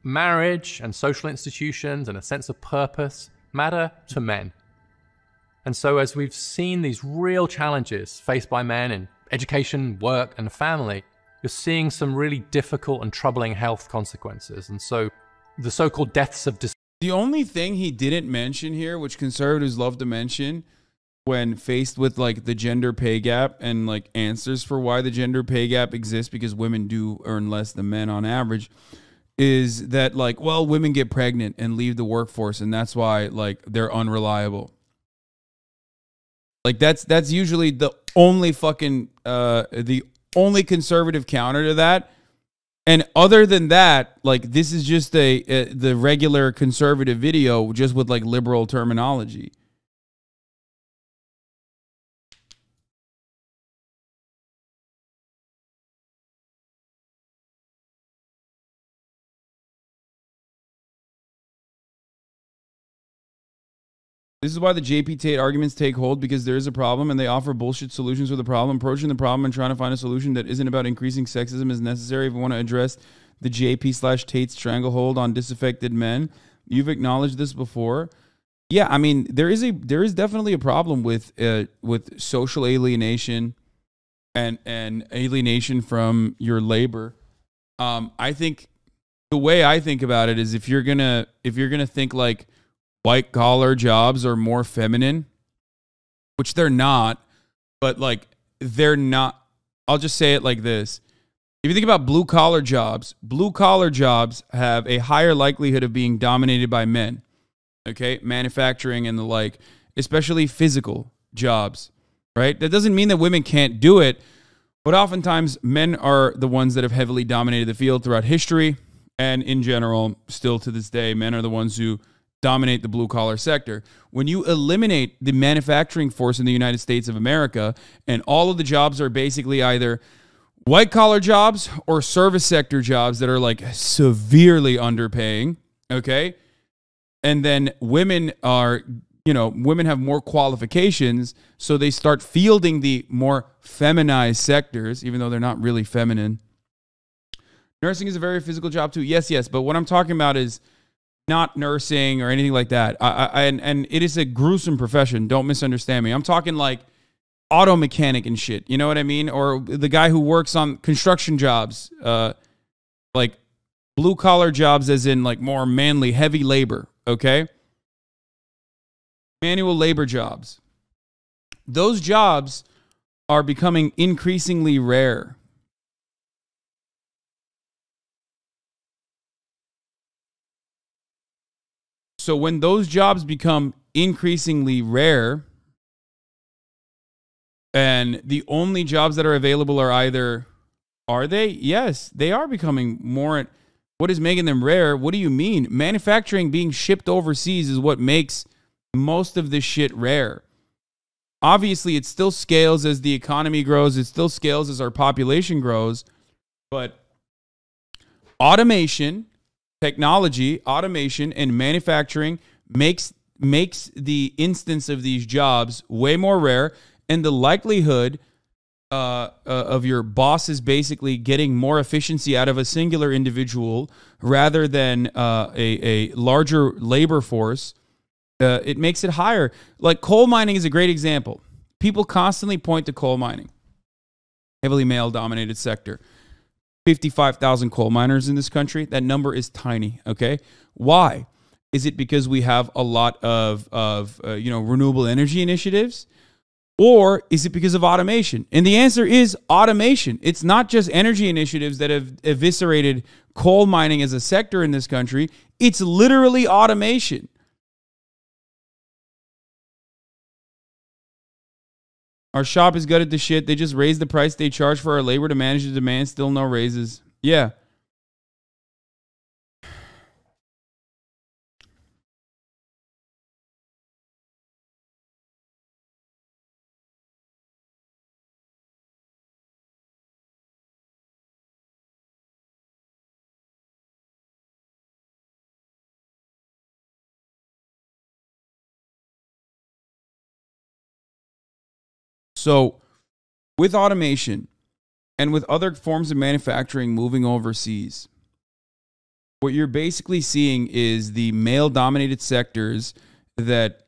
marriage and social institutions and a sense of purpose matter to men. And so as we've seen these real challenges faced by men in education, work, and family, you're seeing some really difficult and troubling health consequences. And so the so-called deaths of the only thing he didn't mention here, which conservatives love to mention when faced with like the gender pay gap and like answers for why the gender pay gap exists, because women do earn less than men on average, is that like, well, women get pregnant and leave the workforce, and that's why like they're unreliable. Like that's usually the only fucking the only conservative counter to that. And other than that, like this is just the regular conservative video just with like liberal terminology. This is why the JP Tate arguments take hold, because there is a problem and they offer bullshit solutions for the problem. Approaching the problem and trying to find a solution that isn't about increasing sexism is necessary if we want to address the JP/Tate stranglehold on disaffected men. You've acknowledged this before. Yeah, I mean, there is definitely a problem with social alienation and alienation from your labor. I think the way I think about it is if you're gonna think like white collar jobs are more feminine, which they're not, but like they're not. I'll just say it like this. If you think about blue collar jobs have a higher likelihood of being dominated by men. Okay? Manufacturing and the like, especially physical jobs, right? That doesn't mean that women can't do it, but oftentimes men are the ones that have heavily dominated the field throughout history, and in general, still to this day, men are the ones who dominate the blue-collar sector. When you eliminate the manufacturing force in the United States of America, and all of the jobs are basically either white-collar jobs or service sector jobs that are like severely underpaying, okay? And then women have more qualifications, so they start fielding the more feminized sectors, even though they're not really feminine. Nursing is a very physical job too. Yes, but what I'm talking about is not nursing or anything like that. And it is a gruesome profession. Don't misunderstand me. I'm talking like auto mechanic and shit. You know what I mean? Or the guy who works on construction jobs, like blue collar jobs, as in like more manly, heavy labor. Okay, manual labor jobs. Those jobs are becoming increasingly rare. So when those jobs become increasingly rare, and the only jobs that are available are they? Yes, they are becoming more. What is making them rare? What do you mean? Manufacturing being shipped overseas is what makes most of this shit rare. Obviously, it still scales as the economy grows. It still scales as our population grows. But technology, automation, and manufacturing makes the instance of these jobs way more rare, and the likelihood of your bosses basically getting more efficiency out of a singular individual rather than a larger labor force, it makes it higher. Like coal mining is a great example. People constantly point to coal mining, heavily male-dominated sector. 55,000 coal miners in this country. That number is tiny, okay? Why? Is it because we have a lot of renewable energy initiatives? Or is it because of automation? And the answer is automation. It's not just energy initiatives that have eviscerated coal mining as a sector in this country. It's literally automation. Our shop is gutted to shit. They just raised the price they charge for our labor to manage the demand. Still no raises. Yeah. So with automation and with other forms of manufacturing moving overseas, what you're basically seeing is the male-dominated sectors that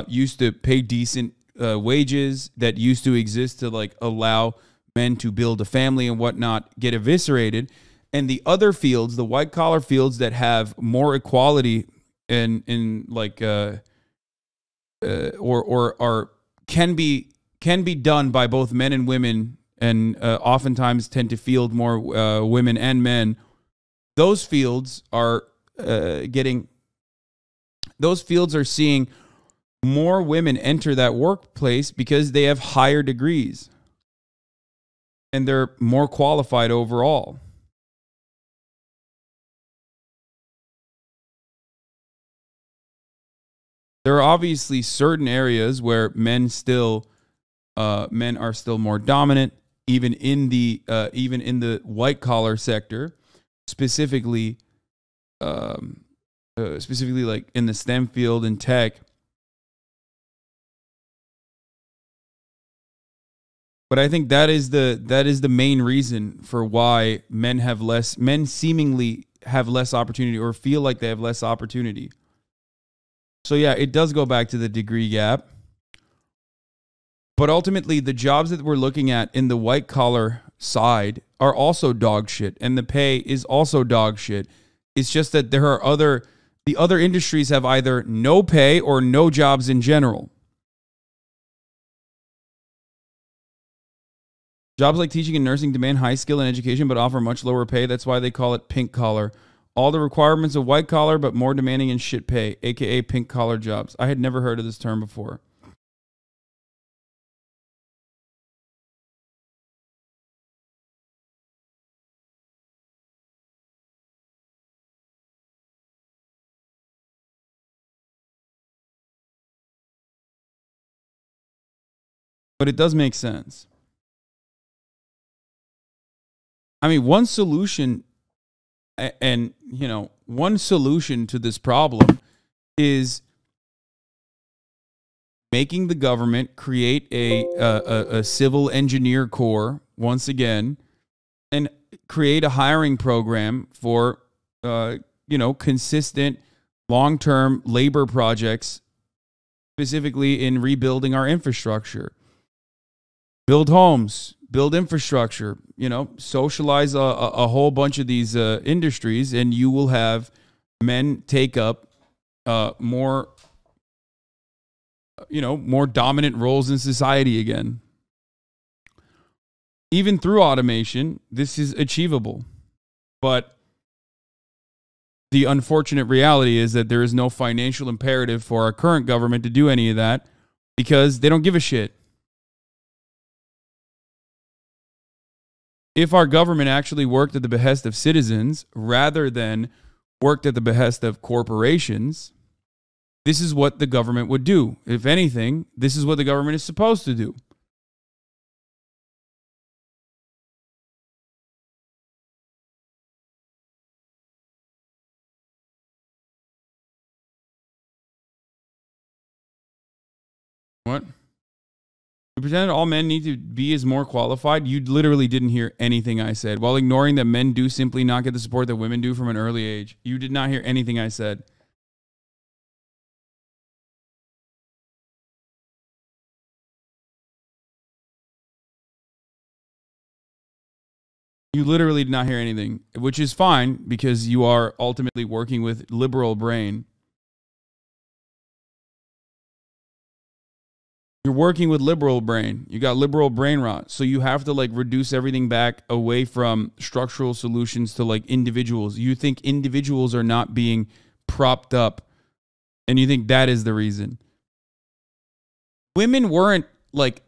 used to pay decent wages, that used to exist to like allow men to build a family and whatnot, get eviscerated, and the other fields, the white-collar fields that have more equality in like or can be done by both men and women, and oftentimes tend to field more women and men. those fields are seeing more women enter that workplace because they have higher degrees and they're more qualified overall. There are obviously certain areas where men are still more dominant, even in the white collar sector, specifically like in the STEM field and tech. But I think that is the main reason for why men seemingly have less opportunity or feel like they have less opportunity. So yeah, it does go back to the degree gap. But ultimately, the jobs that we're looking at in the white collar side are also dog shit, and the pay is also dog shit. It's just that the other industries have either no pay or no jobs in general. Jobs like teaching and nursing demand high skill and education but offer much lower pay. That's why they call it pink collar. All the requirements of white collar but more demanding in shit pay, aka pink collar jobs. I had never heard of this term before. But it does make sense. I mean, one solution to this problem is making the government create a civil engineer corps once again and create a hiring program for consistent long-term labor projects, specifically in rebuilding our infrastructure. Build homes, build infrastructure, socialize a whole bunch of these industries, and you will have men take up more dominant roles in society again. Even through automation, this is achievable. But the unfortunate reality is that there is no financial imperative for our current government to do any of that because they don't give a shit. If our government actually worked at the behest of citizens rather than worked at the behest of corporations, this is what the government would do. If anything, this is what the government is supposed to do. What? You pretended all men need to be as more qualified. You literally didn't hear anything I said. While ignoring that men do simply not get the support that women do from an early age. You did not hear anything I said. You literally did not hear anything, which is fine because you are ultimately working with liberal brain. You're working with liberal brain. You got liberal brain rot. So you have to reduce everything back away from structural solutions to individuals. You think individuals are not being propped up, and you think that is the reason. Women weren't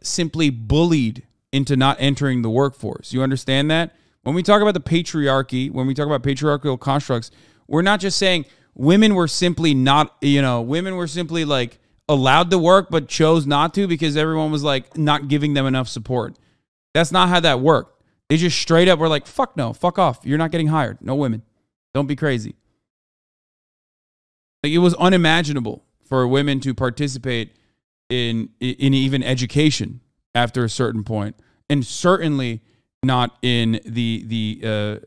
simply bullied into not entering the workforce. You understand that? When we talk about the patriarchy, when we talk about patriarchal constructs, we're not just saying women were simply not, women were simply allowed to work but chose not to because everyone was not giving them enough support. That's not how that worked. They just straight up were fuck no, fuck off. You're not getting hired. No women. Don't be crazy. It was unimaginable for women to participate in even education after a certain point, and certainly not in the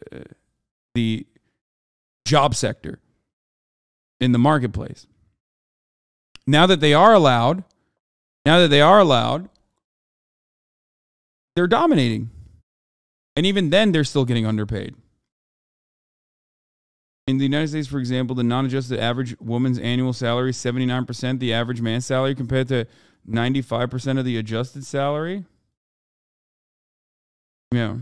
job sector, in the marketplace. Now that they are allowed, they're dominating. And even then, they're still getting underpaid. In the United States, for example, the non-adjusted average woman's annual salary is 79% the average man's salary compared to 95% of the adjusted salary. Yeah.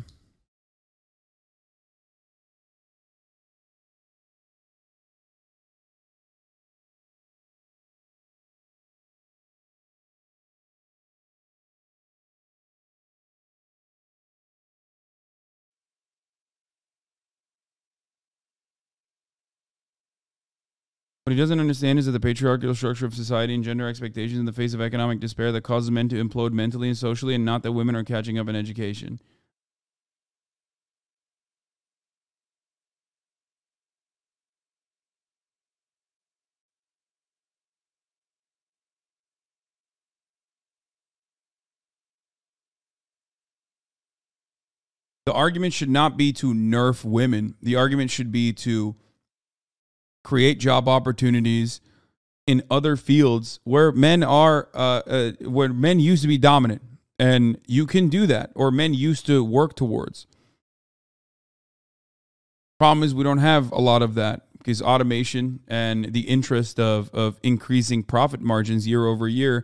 What he doesn't understand is that the patriarchal structure of society and gender expectations in the face of economic despair that causes men to implode mentally and socially, and not that women are catching up in education. The argument should not be to nerf women. The argument should be to create job opportunities in other fields where men are, where men used to be dominant, and you can do that, or men used to work towards. Problem is, we don't have a lot of that because automation and the interest of increasing profit margins year over year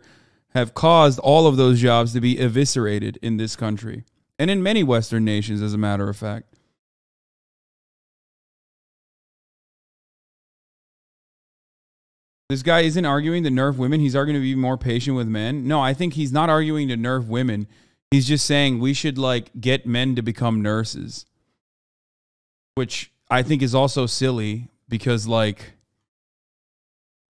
have caused all of those jobs to be eviscerated in this country. And in many Western nations, as a matter of fact. This guy isn't arguing to nerf women. He's arguing to be more patient with men. No, I think he's not arguing to nerf women. He's just saying we should, like, get men to become nurses. Which I think is also silly because, like,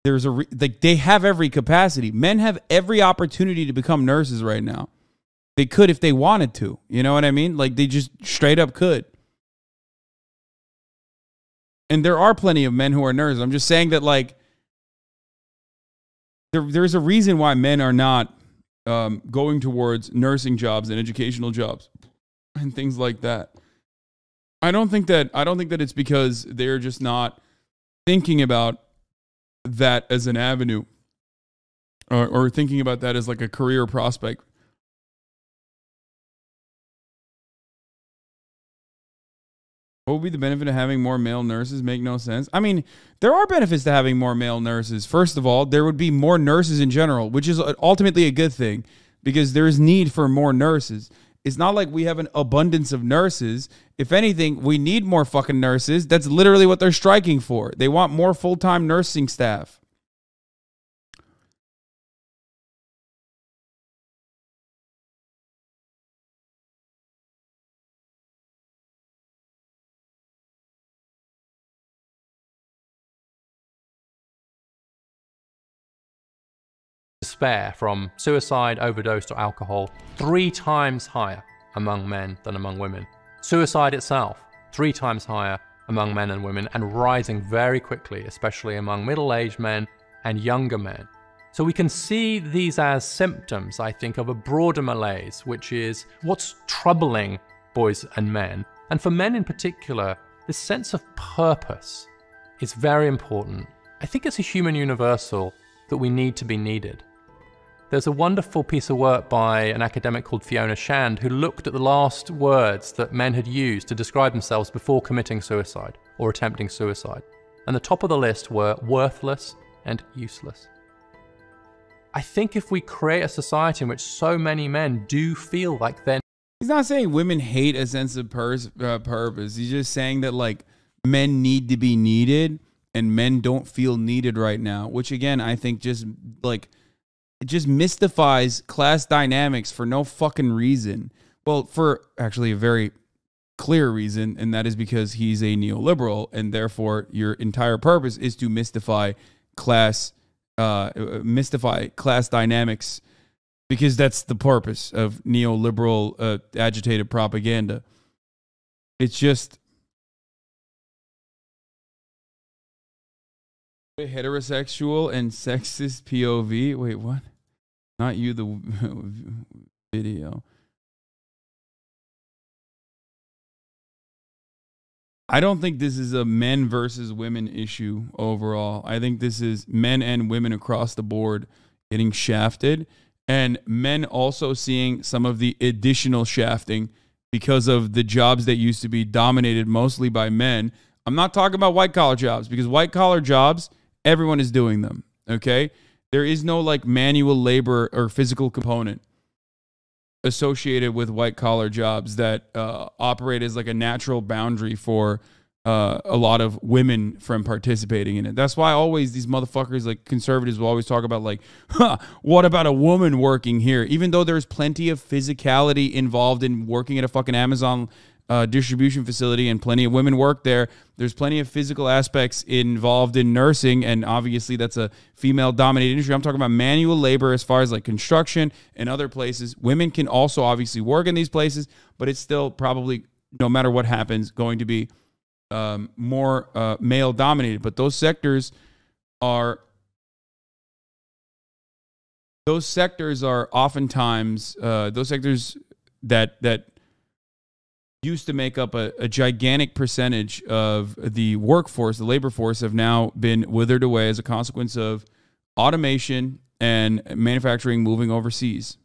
there's like, they have every capacity. Men have every opportunity to become nurses right now. They could if they wanted to. You know what I mean? Like, they just straight up could. And there are plenty of men who are nurses. I'm just saying that, like, there's a reason why men are not going towards nursing jobs and educational jobs and things like that. I don't think that it's because they're just not thinking about that as an avenue or thinking about that as like a career prospect. What would be the benefit of having more male nurses? Make no sense. I mean, there are benefits to having more male nurses. First of all, there would be more nurses in general, which is ultimately a good thing because there is need for more nurses. It's not like we have an abundance of nurses. If anything, we need more fucking nurses. That's literally what they're striking for. They want more full-time nursing staff. Despair from suicide, overdose, or alcohol 3 times higher among men than among women. Suicide itself 3 times higher among men and women, and rising very quickly, especially among middle-aged men and younger men. So we can see these as symptoms, I think, of a broader malaise, which is what's troubling boys and men. And for men in particular, this sense of purpose is very important. I think it's a human universal that we need to be needed. There's a wonderful piece of work by an academic called Fiona Shand who looked at the last words that men had used to describe themselves before committing suicide or attempting suicide. And the top of the list were worthless and useless. I think if we create a society in which so many men do feel like they're... He's not saying women hate a sense of purpose. He's just saying that, like, men need to be needed and men don't feel needed right now, which again, I think just, like, it just mystifies class dynamics for no fucking reason. Well, for actually a very clear reason, and that is because he's a neoliberal, and therefore your entire purpose is to mystify class dynamics, because that's the purpose of neoliberal agitated propaganda. It's just heterosexual and sexist POV. Wait, what? Not you, the video. I don't think this is a men versus women issue overall. I think this is men and women across the board getting shafted, and men also seeing some of the additional shafting because of the jobs that used to be dominated mostly by men. I'm not talking about white collar jobs, because white collar jobs, everyone is doing them, okay? There is no, like, manual labor or physical component associated with white collar jobs that operate as like a natural boundary for a lot of women from participating in it. That's why always these motherfuckers, like conservatives, will always talk about, like, what about a woman working here? Even though there's plenty of physicality involved in working at a fucking Amazon distribution facility and plenty of women work there. There's plenty of physical aspects involved in nursing, and obviously that's a female-dominated industry. I'm talking about manual labor as far as like construction and other places. Women can also obviously work in these places, but it's still probably, no matter what happens, going to be more male-dominated. But those sectors are oftentimes those sectors that used to make up a gigantic percentage of the workforce, the labor force, have now been withered away as a consequence of automation and manufacturing moving overseas.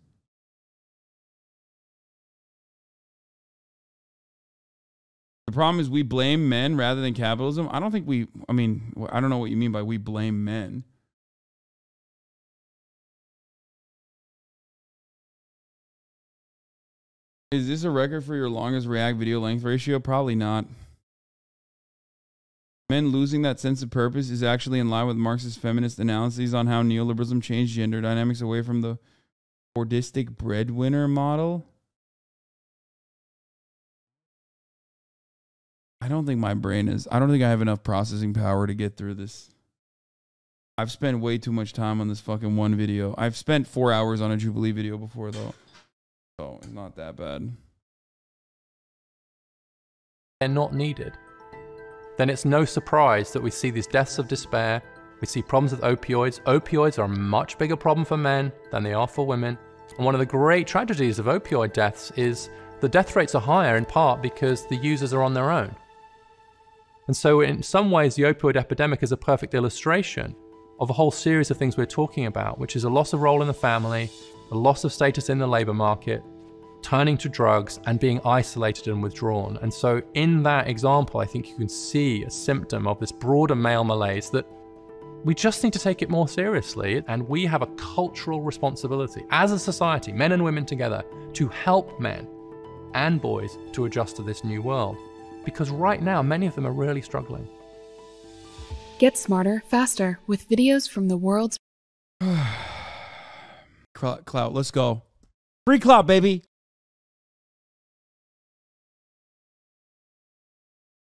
The problem is we blame men rather than capitalism. I don't think I don't know what you mean by we blame men. Is this a record for your longest React video length ratio? Probably not. Men losing that sense of purpose is actually in line with Marxist feminist analyses on how neoliberalism changed gender dynamics away from the Fordistic breadwinner model. I don't think I have enough processing power to get through this. I've spent way too much time on this fucking one video. I've spent 4 hours on a Jubilee video before, though. So it's not that bad. They're not needed. Then it's no surprise that we see these deaths of despair. We see problems with opioids. Opioids are a much bigger problem for men than they are for women. And one of the great tragedies of opioid deaths is the death rates are higher in part because the users are on their own. And so in some ways, the opioid epidemic is a perfect illustration of a whole series of things we're talking about, which is a loss of role in the family, a loss of status in the labor market, turning to drugs, and being isolated and withdrawn. And so in that example, I think you can see a symptom of this broader male malaise that we just need to take it more seriously. And we have a cultural responsibility as a society, men and women together, to help men and boys to adjust to this new world. Because right now, many of them are really struggling. Get smarter, faster with videos from the world's... Clout, let's go. Free clout, baby.